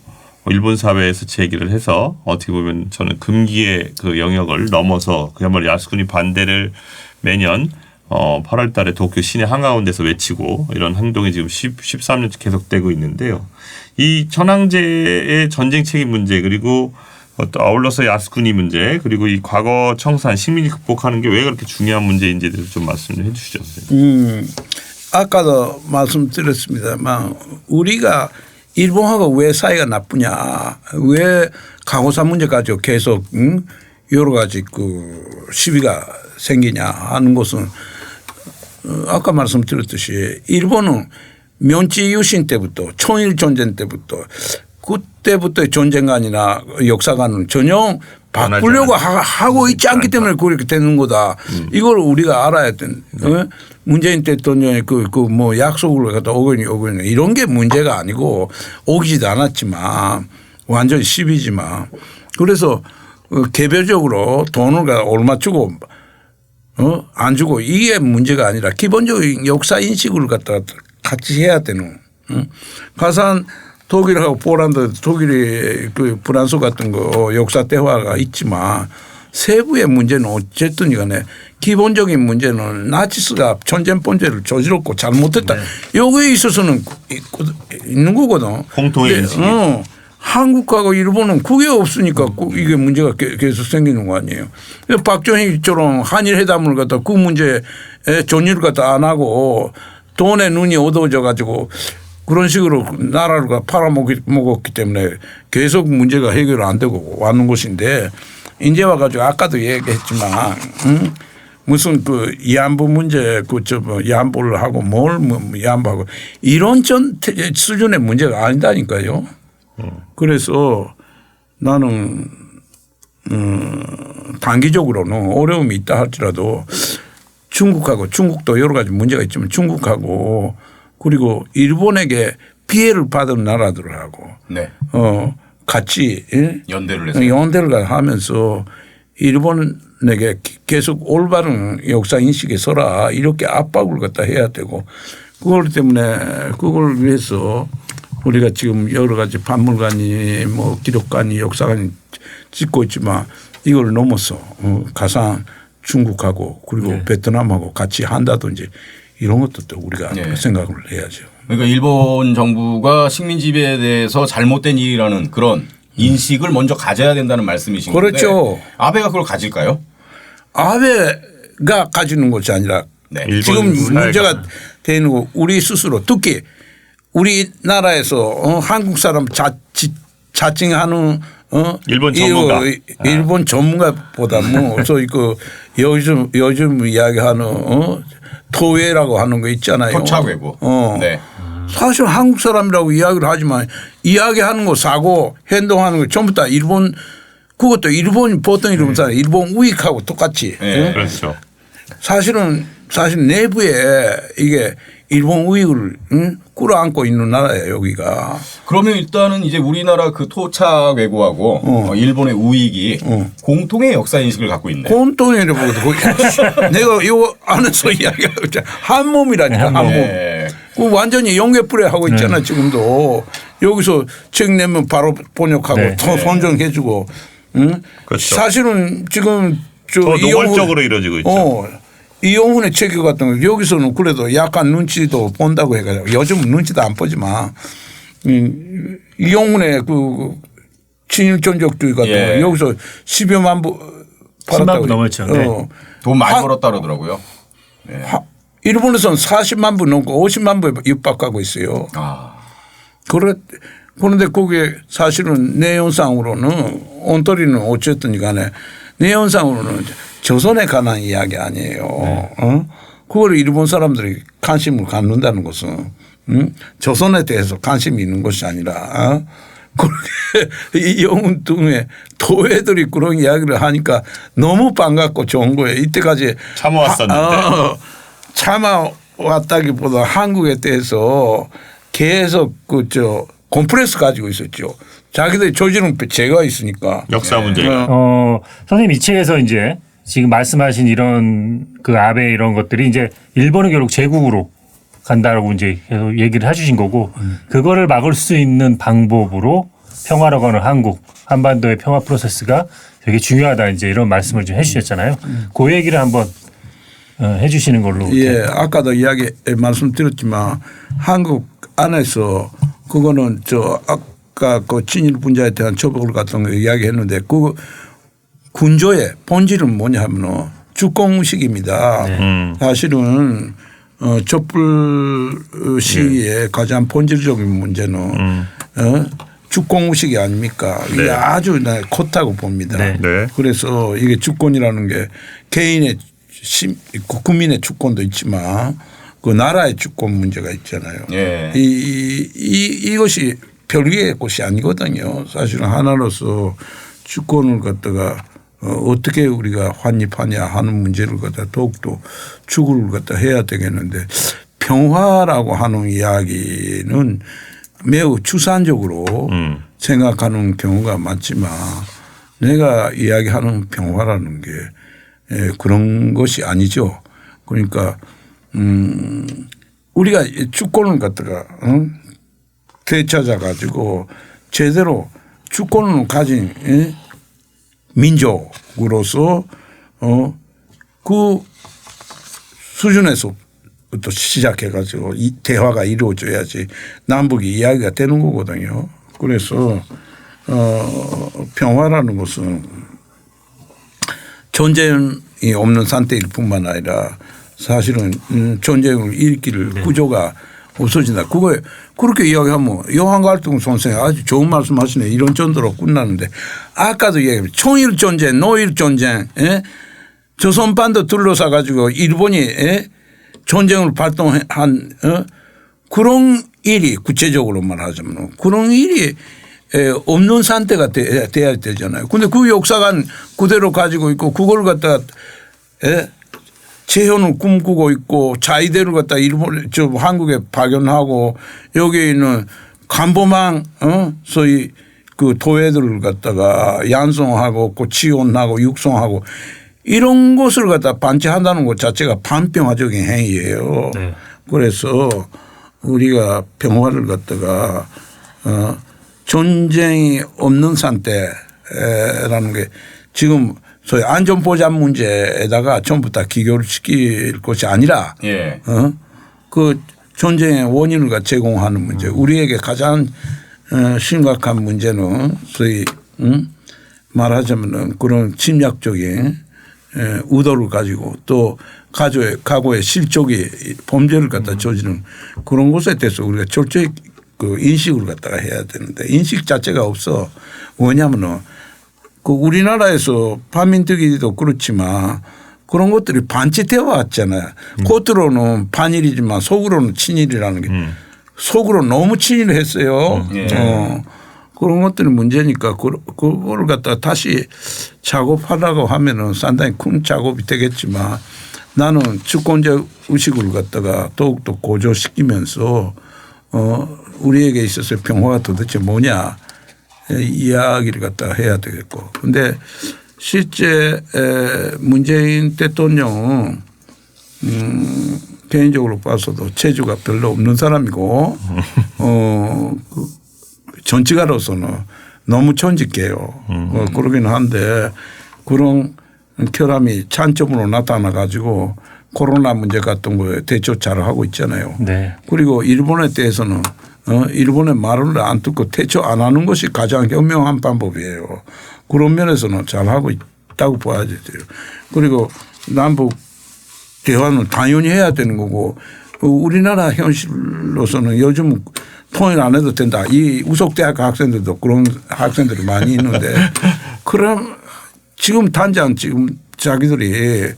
일본 사회에서 제기를 해서 어떻게 보면 저는 금기의 그 영역을 넘어서 그야말로 야스쿠니 반대를 매년 8월 달에 도쿄 시내 한가운데서 외치고 이런 행동이 지금 13년째 계속되고 있는데요. 이 천황제의 전쟁 책임 문제 그리고 또 아울러서 야스쿠니 문제 그리고 이 과거 청산 식민지 극복하는 게 왜 그렇게 중요한 문제인지에 대해서 좀 말씀 좀 해주시죠. 선생님. 아까도 말씀드렸습니다만 우리가 일본하고 왜 사이가 나쁘냐, 왜 강호사 문제 가지고 계속 여러 가지 그 시비가 생기냐 하는 것은 아까 말씀드렸듯이 일본은 면치 유신 때부터 청일 전쟁 때부터 그때부터의 전쟁관이나 역사관은 전혀 바꾸려고 하고 있지 않기 때문에 그렇게 되는 거다. 이걸 우리가 알아야 된. 문재인 대통령의 그 뭐 약속을 갖다 어기니 이런 게 문제가 아니고 오기지도 않았지만 완전히 시비지만 그래서 개별적으로 돈을 얼마 주고 안 주고 이게 문제가 아니라 기본적인 역사 인식을 갖다가 같이 해야 되는. 가산 독일하고 포란드, 독일이 그 프랑스 같은 거 역사 대화가 있지만 세부의 문제는 어쨌든 간에 기본적인 문제는 나치스가 전쟁 범죄를 저질렀고 잘못했다. 여기에 있어서는 있는 거거든. 공통의 한국하고 일본은 그게 없으니까 이게 문제가 계속 생기는 거 아니에요. 박정희처럼 한일 회담을 갖다 그 문제에 전율을 갖다 안 하고 돈에 눈이 어두워져 가지고 그런 식으로 나라를 팔아먹었기 때문에 계속 문제가 해결 안 되고 왔는 것인데 이제 와가지고 아까도 얘기했지만 무슨 그 위안부 문제 위안부를 하고 뭘 위안부하고 이런 수준의 문제가 아니다니까요. 그래서 나는 단기적으로는 어려움이 있다 할지라도 중국도 여러 가지 문제가 있지만 중국하고 그리고 일본에게 피해를 받은 나라들하고 네. 같이 연대를 해서 연대를 하면서 일본에게 계속 올바른 역사 인식에 서라 이렇게 압박을 갖다 해야 되고 그걸 때문에 그걸 위해서 우리가 지금 여러 가지 박물관이 뭐 기록관이 역사관이 짓고 있지만 이걸 넘어서 가상 중국하고 그리고 베트남하고 같이 한다든지 이런 것도 또 우리가 생각을 해야죠. 그러니까 일본 정부가 식민 지배에 대해서 잘못된 일이라는 그런 인식을 먼저 가져야 된다는 말씀이신 건데 그렇죠. 아베가 그걸 가질까요? 아베가 가지는 것이 아니라 지금 문제가 되는 거 우리 스스로 특히 우리나라에서 한국 사람 자칭하는 일본 전문가 일본 전문가보다 뭐 저희 그 요즘 이야기하는 토웨라고 하는 거 있잖아요. 토착외고. 네. 사실 한국 사람이라고 이야기를 하지만 이야기하는 거 사고 행동하는 거 전부 다 일본 그것도 일본 보통 일본 사람 일본 우익하고 똑같이. 그렇죠. 사실 내부에 이게 일본 우익을 끌어안고 있는 나라예요 여기가. 그러면 일단은 이제 우리나라 그 토착 외고하고 일본의 우익이 공통의 역사 인식을 갖고 있네. 공통이라고 내가 이거 안에서 이야기하고 한 몸이라니까 한 몸. 그 완전히 연계불에 하고 있잖아 지금도. 여기서 책 내면 바로 번역하고 선정해주고. 그렇죠. 사실은 지금 더 노골적으로 이루어지고 있죠. 이용훈의 책이 같은 거 여기서는 그래도 약간 눈치도 본다고 해가지고 요즘은 눈치도 안 보지만 이용훈의 그 친일전적주의 같은 거 여기서 10여만 부 10만 부 넘었죠. 돈 많이 벌었다 그러더라고요. 일본에서는 40만 부 넘고 50만 부에 육박하고 있어요. 그런데 그게 사실은 내용상으로는 온돌이는 어쨌든 간에 내용상으로는 조선에 관한 이야기 아니에요. 그걸 일본 사람들이 관심을 갖는다는 것은 조선에 대해서 관심이 있는 것이 아니라 그렇게 이용훈 등의 도회들이 그런 이야기를 하니까 너무 반갑고 좋은 거예요. 이때까지 참아왔었는데. 참아왔다기보다 한국에 대해서 계속 콤플렉스 가지고 있었죠. 자기들이 조지는 죄가 있으니까. 역사 문제. 선생님 이 책에서 이제 지금 말씀하신 이런 그 아베 이런 것들이 이제 일본은 결국 제국으로 간다라고 이제 계속 얘기를 해주신 거고 그거를 막을 수 있는 방법으로 평화라고 하는 한국 한반도의 평화 프로세스가 되게 중요하다 이제 이런 말씀을 좀 해주셨잖아요. 그 얘기를 한번 해주시는 걸로. 예, 아까도 말씀드렸지만 한국 안에서 그거는 아까 그 친일 분자에 대한 처벌 같은 거 이야기했는데 그 군조의 본질은 뭐냐 하면 주공의식입니다. 사실은 촛불 시위의 가장 본질적인 문제는 주공의식이 아닙니까? 이게 네. 아주 컸다고 봅니다. 네. 네. 그래서 이게 주권이라는 게 개인의 국민의 주권도 있지만 그 나라의 주권 문제가 있잖아요. 예. 이것이 별개의 것이 아니거든요. 사실은 하나로서 주권을 갖다가 어떻게 우리가 확립하냐 하는 문제를 갖다 더욱더 추구를 갖다 해야 되겠는데 평화라고 하는 이야기는 매우 추상적으로 생각하는 경우가 많지만 내가 이야기하는 평화라는 게 그런 것이 아니죠. 그러니까 우리가 주권을 갖다가 되찾아 가지고 제대로 주권을 가진 민족으로서 그 수준에서 또 시작해 가지고 이 대화가 이루어져야지 남북이 이야기가 되는 거거든요. 그래서 평화라는 것은 전쟁이 없는 상태일 뿐만 아니라 사실은 전쟁을 일으킬 구조가 없어진다. 그거에 그렇게 이야기하면 요한갈등 선생이 아주 좋은 말씀하시네. 이런 정도로 끝나는데 아까도 얘기했지만 총일 전쟁, 노일 전쟁, 조선반도 둘러싸 가지고 일본이 전쟁을 발동한 그런 일이 구체적으로 말하자면 그런 일이 없는 상태가 돼야 되잖아요. 그런데 그 역사관 그대로 가지고 있고 그걸 갖다 재현을 꿈꾸고 있고 자위대를 갖다 일본 한국에 파견하고 여기 있는 간보망 소위 그 도회들을 갖다가 양성하고 지원하고 육성하고 이런 것을 갖다 반대한다는 것 자체가 반평화적인 행위예요. 네. 그래서 우리가 평화를 갖다가 전쟁이 없는 상태라는 게 지금 소위 안전보장 문제에다가 전부 다 기교를 시킬 것이 아니라 예. 그 전쟁의 원인을 제공하는 문제 우리에게 가장 심각한 문제는 소위 말하자면 그런 침략적인 의도를 가지고 또 과거의 실족이 범죄를 갖다 저지른 그런 것에 대해서 우리가 철저히 그 인식을 갖다가 해야 되는데 인식 자체가 없어. 왜냐하면 그 우리나라에서 반민특위도 그렇지만 그런 것들이 반치되어 왔잖아요. 겉으로는 반일이지만 속으로는 친일이라는 게 속으로 너무 친일했어요. 그런 것들이 문제니까 그걸 갖다가 다시 작업하라고 하면은 상당히 큰 작업이 되겠지만 나는 주권적 의식을 갖다가 더욱더 고조시키면서 우리에게 있어서 평화가 도대체 뭐냐 이야기를 갖다가 해야 되겠고. 그런데 실제 문재인 대통령은 개인적으로 봐서도 체주가 별로 없는 사람이고 그 정치가로서는 너무 천직해요. 그러긴 한데 그런 결함이 찬점으로 나타나 가지고 코로나 문제 같은 거에 대처 잘 하고 있잖아요. 네. 그리고 일본에 대해서는 일본의 말을 안 듣고 대처 안 하는 것이 가장 현명한 방법이에요. 그런 면에서는 잘 하고 있다고 봐야 돼요. 그리고 남북 대화는 당연히 해야 되는 거고 우리나라 현실로서는 요즘 통일 안 해도 된다. 이 우석대학 학생들도 그런 학생들이 많이 있는데 그럼 지금 당장 지금 자기들이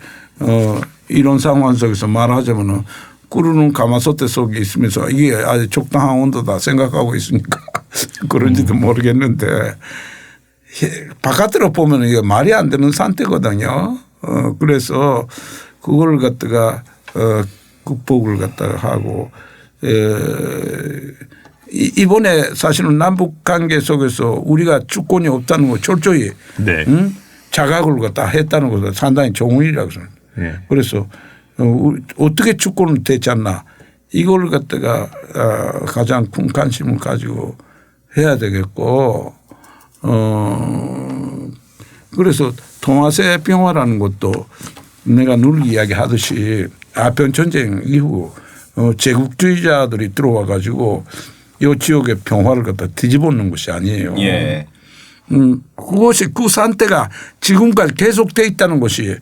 이런 상황 속에서 말하자면은 끓는 가마솥대 속에 있으면서 이게 아주 적당한 온도다 생각하고 있으니까 그런지도 모르겠는데 바깥으로 보면 이게 말이 안 되는 상태거든요. 그래서 그걸 갖다가 극복을 갖다가 하고 이번에 사실은 남북 관계 속에서 우리가 주권이 없다는 거 철저히 네. 자각을 갖다 했다는 것은 상당히 좋은 일이라고 생각합니다. 네. 그래서 어떻게 주권을 되찾나 이걸 갖다가 가장 큰 관심을 가지고 해야 되겠고 그래서 동아시아 평화라는 것도 내가 늘 이야기하듯이 아편 전쟁 이후 제국주의자들이 들어와 가지고 이 지역의 평화를 갖다 뒤집어놓는 것이 아니에요. 예. 그것이 그 상태가 지금까지 계속돼 있다는 것이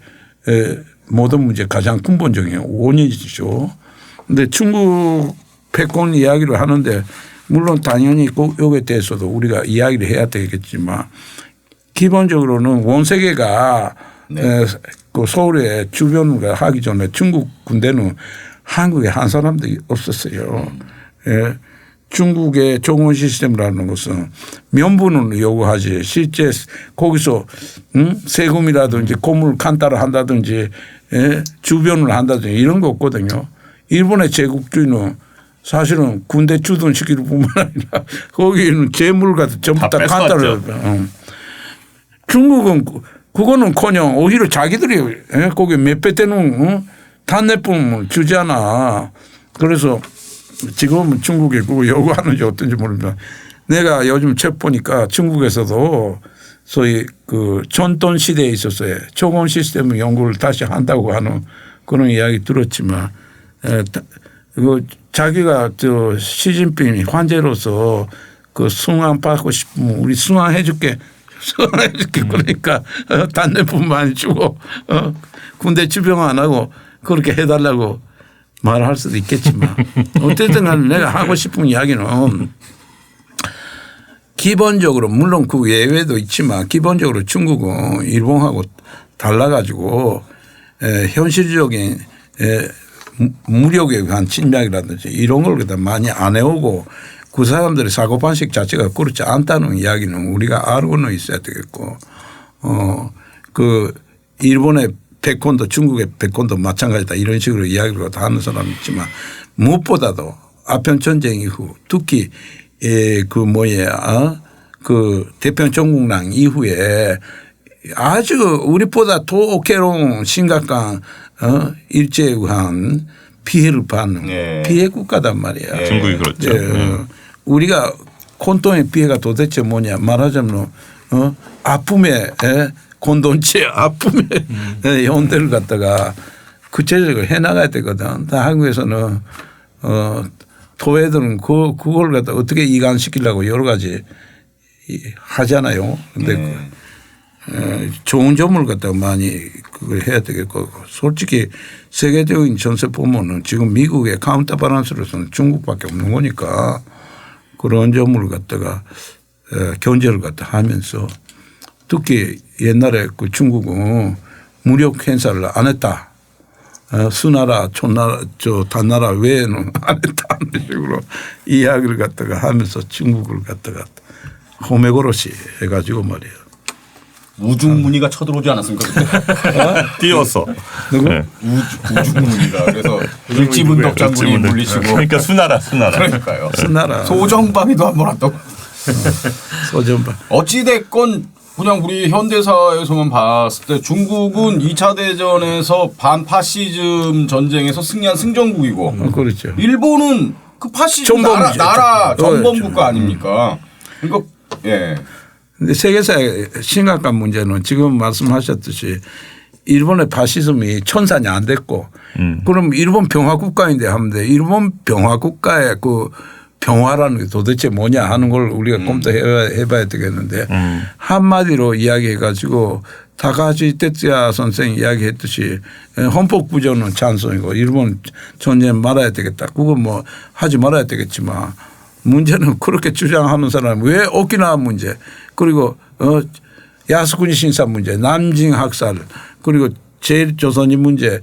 모든 문제 가장 근본적인 원인이죠. 그런데 중국 패권 이야기를 하는데 물론 당연히 여기에 대해서도 우리가 이야기를 해야 되겠지만 기본적으로는 원세계가 그 서울에 주변을 하기 전에 중국 군대는 한국에 한 사람도 없었어요. 예. 중국의 종원 시스템이라는 것은 명분은 요구하지 실제 거기서 세금이라든지 고물 간다를 한다든지 주변을 한다든지 이런 거 없거든요. 일본의 제국주의는 사실은 군대 주둔시키는 뿐만 아니라 거기는 재물 같은 전부 다 간다를. 중국은 그거는커녕 오히려 자기들이 거기 몇 배 되는 단내품을 주잖아. 그래서 지금은 중국이 그거 요구하는지 어떤지 모릅니다. 내가 요즘 책 보니까 중국에서도 소위 그 전통 시대에 있었어요. 초원 시스템 연구를 다시 한다고 하는 그런 이야기 들었지만 그 자기가 저 시진핑 황제로서 그 승왕 받고 싶으면 우리 승왕해 줄게. 승왕해 줄게. 그러니까 단내품 많이 주고 군대 지병 안 하고 그렇게 해달라고 말할 수도 있겠지만 어쨌든 간에 내가 하고 싶은 이야기는 기본적으로 물론 그 예외도 있지만 기본적으로 중국은 일본하고 달라가지고 현실적인 무력에 관한 침략이라든지 이런 걸 많이 안 해오고 그 사람들의 사고방식 자체가 그렇지 않다는 이야기는 우리가 알고는 있어야 되겠고 그 일본의 패권도 중국의 패권도 마찬가지다 이런 식으로 이야기를 다 하는 사람이 있지만 무엇보다도 아편 전쟁 이후 특히 그 뭐야 그 대편 전국난 이후에 아주 우리보다 더 어깨로운 심각한 일제에 의한 피해를 받는 피해 국가단 말이야. 중국이 그렇죠. 우리가 콘돔의 피해가 도대체 뭐냐 말하자면 아픔에 공동체 아픔의 연대를 갖다가 구체적으로 해나가야 되거든. 다 한국에서는 도회들은 그걸 갖다 어떻게 이관시키려고 여러 가지 하잖아요. 그런데 좋은 점을 갖다가 많이 그걸 해야 되겠고 솔직히 세계적인 전세 보면은 지금 미국의 카운터 바란스로서는 중국밖에 없는 거니까 그런 점을 갖다가 견제를 갖다 하면서 특히 옛날에 그 중국은 무력 행사를 안 했다. 수나라, 촌나라, 단나라 외에는 안 했다는 식으로 이야기를 갖다가 하면서 중국을 갖다가 호매고로시 해가지고 말이에요. 우중문이가 쳐들어오지 않았습니까? 띄웠어. 누구? 네. 우중문이가 그래서 일지문덕 장군이 물리치고 그러니까 수나라. 그러니까요. 수나라. 소정방이도 한 번 왔다고. 소정방. 어찌 됐건 그냥 우리 현대사에서만 봤을 때 중국은 2차 대전에서 반파시즘 전쟁에서 승리한 승전국이고 그렇죠. 일본은 그 파시즘 나라 전범국가 아닙니까? 그러니까 예. 근데 세계사의 심각한 문제는 지금 말씀하셨듯이 일본의 파시즘이 천산이 안 됐고 그럼 일본 병화국가인데 하는데 일본 병화국가의 그 병화라는 게 도대체 뭐냐 하는 걸 우리가 검토해봐야 되겠는데 한마디로 이야기해 가지고 다카시 테츠야 선생이 이야기했듯이 헌법 구조는 찬성이고 일본 전쟁 말아야 되겠다. 그건 뭐 하지 말아야 되겠지만 문제는 그렇게 주장하는 사람이 왜 오키나와 문제 그리고 야스쿠니 신사 문제 남징 학살 그리고 제일조선인 문제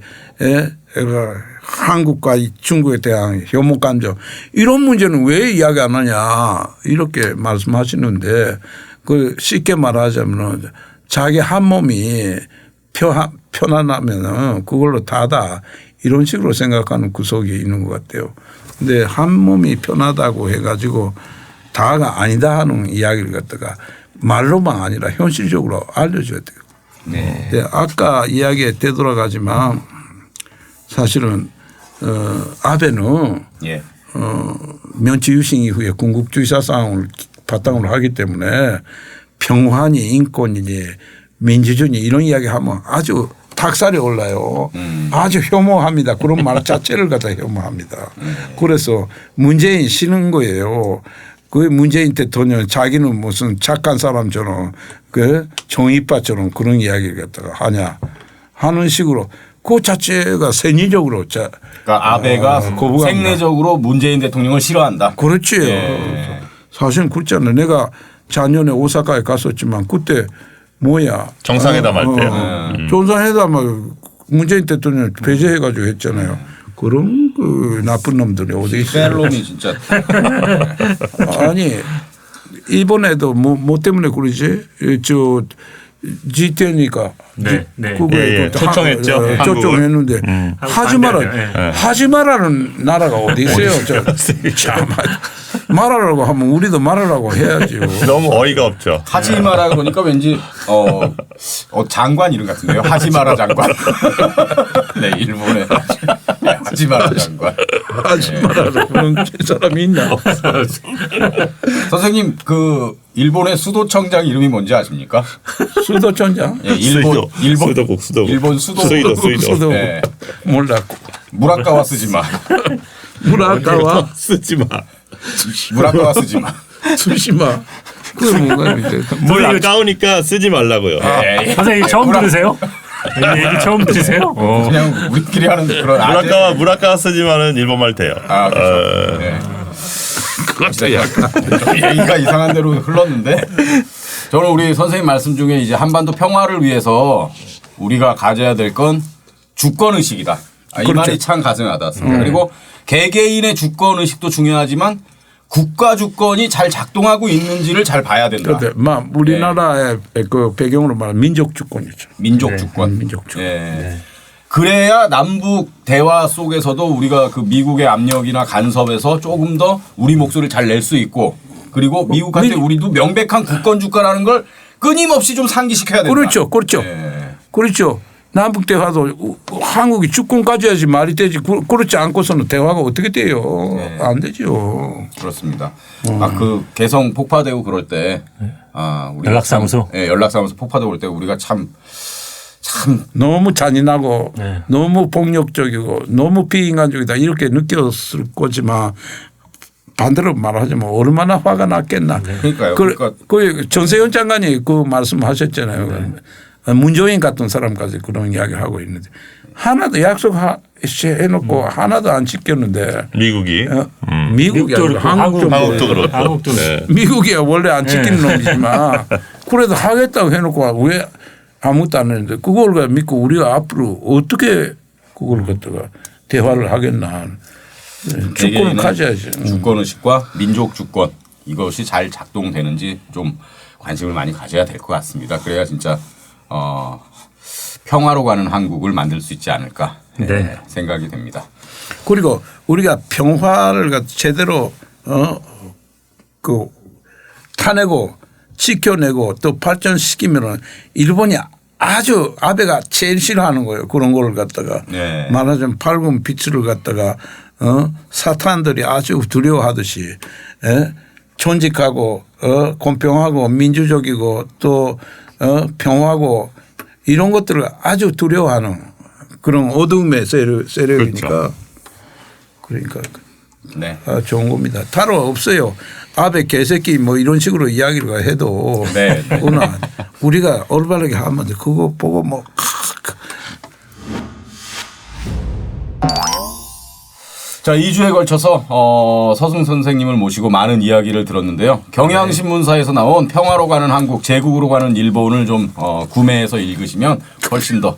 한국과 중국에 대한 혐오 감정 이런 문제는 왜 이야기 안 하냐 이렇게 말씀하시는데 그 쉽게 말하자면 자기 한 몸이 편안하면 그걸로 다다 이런 식으로 생각하는 구석이 있는 것 같아요. 근데 한 몸이 편하다고 해가지고 다가 아니다 하는 이야기를 갖다가 말로만 아니라 현실적으로 알려줘야 돼요. 네. 아까 이야기에 되돌아가지만 사실은 아베는 예. 면치 유신 이후에 군국주의 사상을 바탕으로 하기 때문에 평화니 인권이니 민주주의 이런 이야기하면 아주 학살이 올라요. 아주 혐오합니다. 그런 말 자체를 갖다 혐오합니다. 그래서 문재인 싫은 거예요. 그 문재인 대통령 자기는 무슨 착한 사람처럼 그 정의파처럼 그런 이야기를 갖다가 하는 식으로 그 자체가 sen의적으로 그러니까 아베가 거부감이다. 생내적으로 문재인 대통령을 싫어한다. 그렇지요. 예. 사실은 그렇잖아요. 내가 작년에 오사카에 갔었지만 그때 뭐야 정상회담 할 때요. 정상회담을 문재인 대통령 배제해가지고 했잖아요. 그런 그 나쁜 놈들이 어디 있어요. 셀롬이 진짜 아니 이번에도 뭐 때문에 그러지? 저 G10이니까 네, 네. 예, 초청했죠. 한국을. 초청했는데 하지 마라. 하지 말라는 나라가 어디 있어요? 참 말하라고 하면 우리도 말하라고 해야죠. 너무 어이가 없죠. 하지마라 그러니까 왠지 장관 이름 같은데요. 하지마라 장관. 네, 일본의 하지마라 장관. 하지 말아라. 그런 사람이 있나? 선생님 그 일본의 수도청장 이름이 뭔지 아십니까? 수도청장? 예, 일본 수도국. 일본 수도. 수도 네. 몰랐고. 무라카와 쓰지마. 무라카와 쓰지 마. 무라카와 쓰지마. 수시마. 그게 뭔가 이제. 물 아까우니까 쓰지 말라고요. 선생님 처음 들으세요? 이 얘기 처음 들으세요? 그냥 우리끼리 하는 그런 무라카와 쓰지 마는 일본말 돼요. 아, 그렇죠. 네. 얘기가 이상한 대로 흘렀는데 저는 우리 선생님 말씀 중에 이제 한반도 평화를 위해서 우리가 가져야 될 건 주권 의식이다. 이 말이 참 가슴에 와닿았습니다. 그리고 개개인의 주권 의식도 중요하지만 국가 주권이 잘 작동하고 있는지를 잘 봐야 된다. 그런데 우리나라의 그 배경으로 말하면 민족 주권이죠. 민족 주권. 민족 주권. 예. 그래야 남북 대화 속에서도 우리가 그 미국의 압력이나 간섭에서 조금 더 우리 목소리를 잘 낼 수 있고 그리고 미국한테 우리도 명백한 국권 주권라는 걸 끊임없이 좀 상기시켜야 된다. 그렇죠. 그렇죠. 예. 그렇죠. 남북 대화도 한국이 주권 가져야지 말이 되지. 그렇지 않고서는 대화가 어떻게 돼요. 안 되죠. 그렇습니다. 그 개성 폭파되고 그럴 때 우리가 연락사무소? 예, 연락사무소 폭파되고 그럴 때 우리가 참 너무 잔인하고 네. 너무 폭력적이고 너무 비인간적이다 이렇게 느꼈을 거지만 반대로 말하자면 얼마나 화가 났겠나. 그러니까요. 그 전세현 장관이 그 말씀하셨잖아요. 문재인 같은 사람까지 그런 이야기를 하고 있는데 하나도 약속해놓고 하나도 안 지켰는데 미국이 미국이 아니고 한국도 그렇고 한국도 미국이야 원래 안 지키는 놈이지만 그래도 하겠다고 해놓고 왜 아무것도 안 했는데 그걸 믿고 우리가 앞으로 어떻게 그걸 갖다가 대화를 하겠나. 주권을 가져야지. 주권 의식과 민족 주권 이것이 잘 작동되는지 좀 관심을 많이 가져야 될 것 같습니다. 그래야 진짜 평화로 가는 한국을 만들 수 있지 않을까 생각이 됩니다. 그리고 우리가 평화를 제대로 그 타내고 지켜내고 또 발전시키면은 일본이 아주 아베가 제일 싫어하는 거예요. 그런 걸 갖다가 말하자면 밝은 빛을 갖다가 사탄들이 아주 두려워하듯이 존직하고 공평하고 민주적이고 또 평화고 이런 것들을 아주 두려워하는 그런 어둠의 세력이니까 그렇죠. 그러니까 네. 좋은 겁니다. 다로 없어요. 아베 개새끼 뭐 이런 식으로 이야기를 해도 그러나 우리가 올바르게 하면 그거 보고 뭐 자, 2주에 걸쳐서 서승 선생님을 모시고 많은 이야기를 들었는데요. 경향신문사에서 나온 평화로 가는 한국, 제국으로 가는 일본을 좀 구매해서 읽으시면 훨씬 더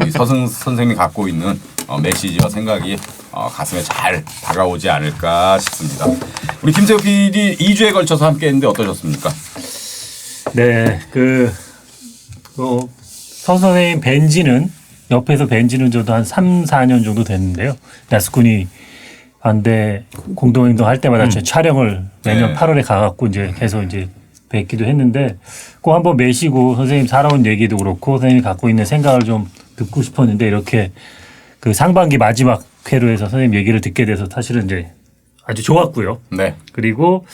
우리 서승 선생님이 갖고 있는 메시지와 생각이 가슴에 잘 다가오지 않을까 싶습니다. 우리 김세호 PD 2주에 걸쳐서 함께 했는데 어떠셨습니까? 네, 서 선생님 뵌지는 옆에서 뵌지는 저도 한 3, 4년 정도 됐는데요. 야스쿠니 반대 공동행동 할 때마다 촬영을 매년 8월에 가갖고 이제 계속 이제 뵙기도 했는데 꼭 한번 매시고 선생님 살아온 얘기도 그렇고 선생님이 갖고 있는 생각을 좀 듣고 싶었는데 이렇게 그 상반기 마지막 회로에서 선생님 얘기를 듣게 돼서 사실은 이제 아주 좋았고요. 네. 그리고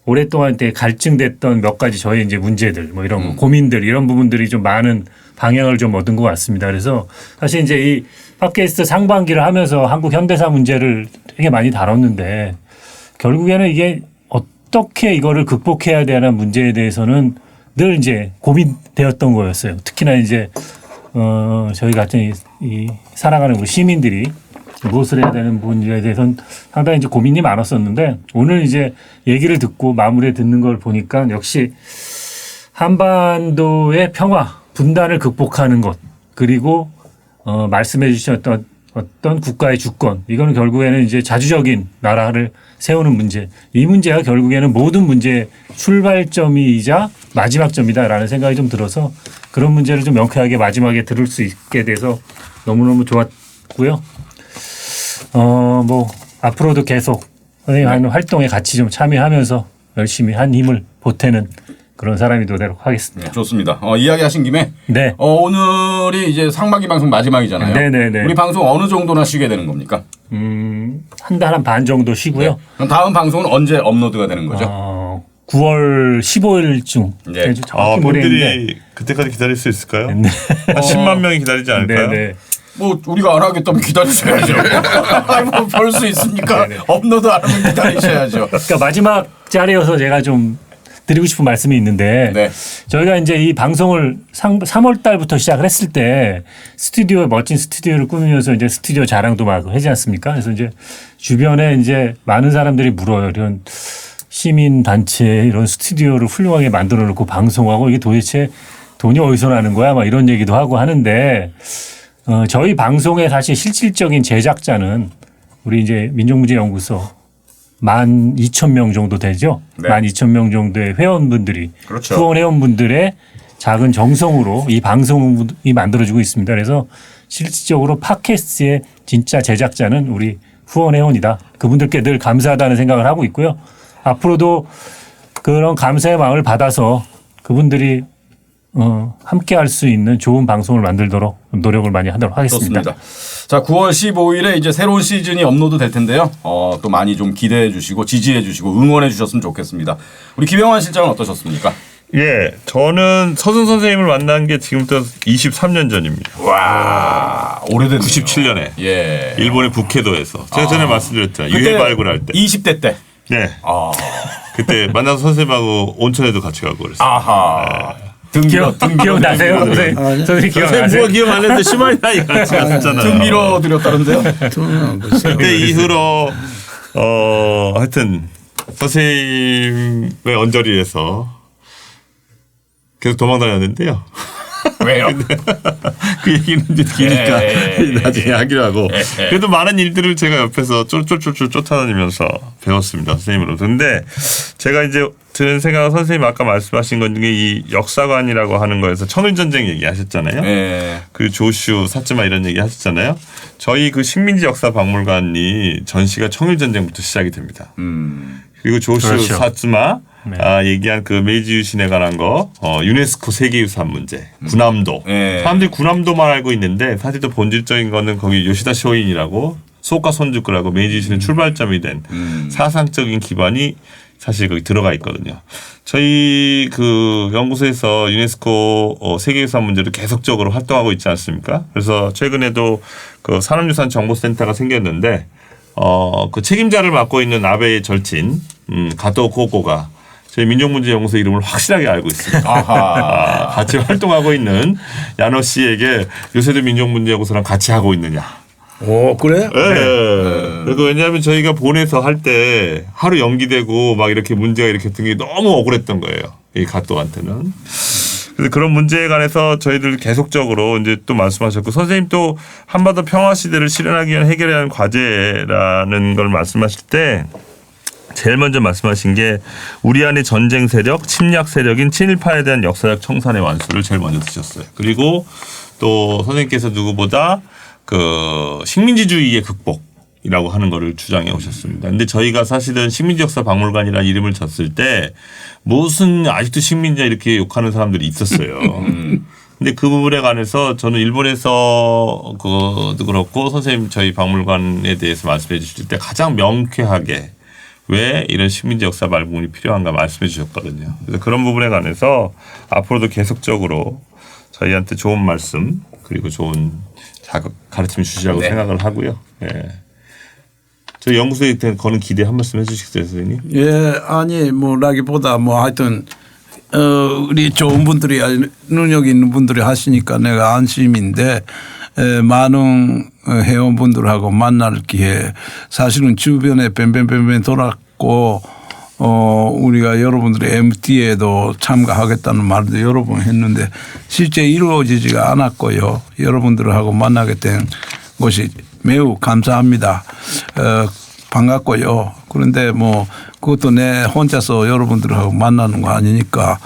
오랫동안 갈증됐던 몇 가지 저희 이제 문제들 뭐 이런 거 고민들 이런 부분들이 좀 많은 방향을 좀 얻은 것 같습니다. 그래서 사실 이제 이 팟캐스트 상반기를 하면서 한국 현대사 문제를 되게 많이 다뤘는데 결국에는 이게 어떻게 이거를 극복해야 되는 문제에 대해서는 늘 이제 고민되었던 거였어요. 특히나 이제 저희 같은 이 살아가는 우리 시민들이 무엇을 해야 되는 문제에 대해서는 상당히 이제 고민이 많았었는데 오늘 이제 얘기를 듣고 마무리에 듣는 걸 보니까 역시 한반도의 평화, 분단을 극복하는 것 그리고 말씀해 주셨던 어떤 국가의 주권 이거는 결국에는 이제 자주적인 나라를 세우는 문제 이 문제가 결국에는 모든 문제의 출발점이자 마지막 점이다라는 생각이 좀 들어서 그런 문제를 좀 명쾌하게 마지막에 들을 수 있게 돼서 너무너무 좋았고요. 뭐 앞으로도 계속 선생님 하는 활동에 같이 좀 참여하면서 열심히 한 힘을 보태는 그런 사람이 되도록 하겠습니다. 네, 좋습니다. 이야기하신 김에 네. 오늘이 이제 상반기 방송 마지막이잖아요. 네네네. 우리 방송 어느 정도나 쉬게 되는 겁니까? 한 달 한 반 정도 쉬고요. 네. 그럼 다음 방송은 언제 업로드가 되는 거죠? 9월 15일쯤. 네. 정확히 모르겠는데. 분들이 그때까지 기다릴 수 있을까요? 네. 한 10만 명이 기다리지 않을까요? 네네. 뭐 우리가 안 하겠다면 기다리셔야죠. 볼 수 있으니까 업로드 안 하면 기다리셔야죠. 그러니까 마지막 자리여서 제가 좀 드리고 싶은 말씀이 있는데 네. 저희가 이제 이 방송을 3월 달부터 시작을 했을 때 스튜디오 멋진 스튜디오를 꾸미면서 이제 스튜디오 자랑도 막 하지 않습니까? 그래서 이제 주변에 이제 많은 사람들이 물어요. 이런 시민 단체 이런 스튜디오를 훌륭하게 만들어 놓고 방송하고 이게 도대체 돈이 어디서 나는 거야? 막 이런 얘기도 하고 하는데 저희 방송의 사실 실질적인 제작자는 우리 이제 민족문제연구소 12,000명 정도 되죠. 네. 12,000명 정도의 회원분들이 그렇죠. 후원 회원분들의 작은 정성으로 이 방송이 만들어지고 있습니다. 그래서 실질적으로 팟캐스트의 진짜 제작자는 우리 후원 회원이다. 그분들께 늘 감사하다는 생각을 하고 있고요. 앞으로도 그런 감사의 마음을 받아서 그분들이 함께 할 수 있는 좋은 방송을 만들도록 노력을 많이 하도록 하겠습니다. 좋습니다. 자, 9월 15일에 이제 새로운 시즌이 업로드 될 텐데요. 또 많이 좀 기대해 주시고 지지해 주시고 응원해 주셨으면 좋겠습니다. 우리 김영환 실장은 어떠셨습니까? 예, 저는 서순 선생님을 만난 게 지금부터 23년 전입니다. 와, 오래됐네요. 97년에 예. 일본의 북해도에서 제가 전에 말씀드렸잖아요. 유해 발굴할 때. 20대 때. 네. 그때 만나서 선생님하고 온천에도 같이 가고 그랬어요. 아하. 등 기억나세요? 선생님 선생님 기억나세요? 뭐가 기억 안 했는데 심한 나이 같이 갔잖아요. 등 밀어 드렸다는데요. 그때 이후로 하여튼 선생님의 언저리에서 계속 도망 다녔는데요. 왜요? 그 얘기는 이제 기니까 나중에 하기로 하고 예. 그래도 많은 일들을 제가 옆에서 쫄쫄쫄쫄 쫓아다니면서 배웠습니다. 선생님으로부터. 근데 제가 이제 드는 생각은 선생님 아까 말씀하신 것 중에 이 역사관이라고 하는 거에서 청일전쟁 얘기하셨잖아요. 예. 그 조슈, 사츠마 이런 얘기 하셨잖아요. 저희 그 식민지 역사 박물관이 전시가 청일전쟁부터 시작이 됩니다. 그리고 조슈, 그렇죠. 사츠마 얘기한 그 메이지 유신에 관한 거 유네스코 세계유산 문제 군함도 사람들이 군함도만 알고 있는데 사실 또 본질적인 거는 거기 요시다 쇼인이라고 소카 손주크라고 메이지 유신의 출발점이 된 사상적인 기반이 사실 거기 들어가 있거든요. 저희 그 연구소에서 유네스코 세계유산 문제를 계속적으로 활동하고 있지 않습니까? 그래서 최근에도 그 산업유산 정보센터가 생겼는데 그 책임자를 맡고 있는 아베의 절친 가토 고고가 저희 민족문제연구소 이름을 확실하게 알고 있습니다. 같이 활동하고 있는 야노 씨에게 요새도 민족문제연구소랑 같이 하고 있느냐. 오, 그래? 네. 그리고 왜냐하면 저희가 본에서 할 때 하루 연기되고 막 이렇게 문제가 이렇게 된 게 너무 억울했던 거예요. 이 가토한테는. 그래서 그런 문제에 관해서 저희들 계속적으로 이제 또 말씀하셨고 선생님 또 한반도 평화 시대를 실현하기 위한 해결해야 하는 과제라는 걸 말씀하실 때 제일 먼저 말씀하신 게 우리 안의 전쟁 세력, 침략 세력인 친일파에 대한 역사적 청산의 완수를 제일 먼저 드셨어요. 그리고 또 선생님께서 누구보다 그 식민지주의의 극복이라고 하는 거를 주장해 오셨습니다. 근데 저희가 사실은 식민지 역사 박물관이라는 이름을 졌을 때 무슨 아직도 식민지야 이렇게 욕하는 사람들이 있었어요. 근데 그 부분에 관해서 저는 일본에서 그것도 그렇고 선생님 저희 박물관에 대해서 말씀해 주실 때 가장 명쾌하게 왜 이런 식민지 역사 발굴이 필요한가 말씀해 주셨거든요. 그래서 그런 부분에 관해서 앞으로도 계속적으로 저희한테 좋은 말씀 그리고 좋은 가르침 주시라고 네. 생각을 하고요. 예. 저 연구소에 거는 기대 한 말씀 해주시겠어요, 선생님? 예, 아니 뭐라기보다 뭐 하여튼 우리 좋은 분들이 능력 있는 분들이 하시니까 내가 안심인데 많은 회원분들하고 만날 기회 사실은 주변에 뱀뱀뱀뱀 돌았고 우리가 여러분들의 MT에도 참가하겠다는 말도 여러 번 했는데 실제 이루어지지가 않았고요. 여러분들하고 만나게 된 것이 매우 감사합니다. 반갑고요. 그런데 뭐 그것도 내 혼자서 여러분들하고 만나는 거 아니니까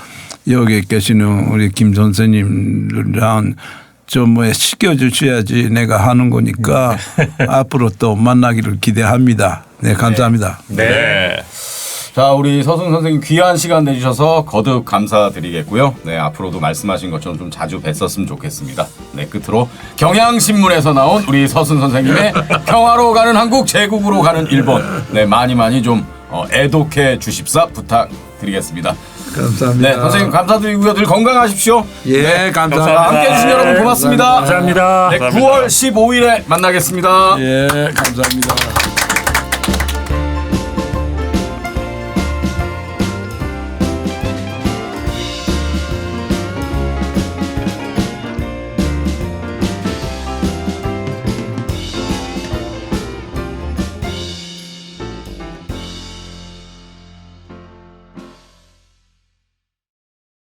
여기 계시는 우리 김 선생님이랑 좀 뭐 시켜주셔야지 내가 하는 거니까 앞으로 또 만나기를 기대합니다. 네, 감사합니다. 네. 자, 우리 서순 선생님 귀한 시간 내주셔서 거듭 감사드리겠고요. 네, 앞으로도 말씀하신 것처럼 좀 자주 뵀었으면 좋겠습니다. 네, 끝으로 경향신문에서 나온 우리 서순 선생님의 평화로 가는 한국, 제국으로 가는 일본. 네, 많이 좀 애독해 주십사 부탁드리겠습니다. 감사합니다. 네, 선생님 감사드리고요. 늘 건강하십시오. 예, 감사합니다. 자, 함께해 주신 여러분 고맙습니다. 감사합니다. 네, 9월 15일에 만나겠습니다. 예, 감사합니다.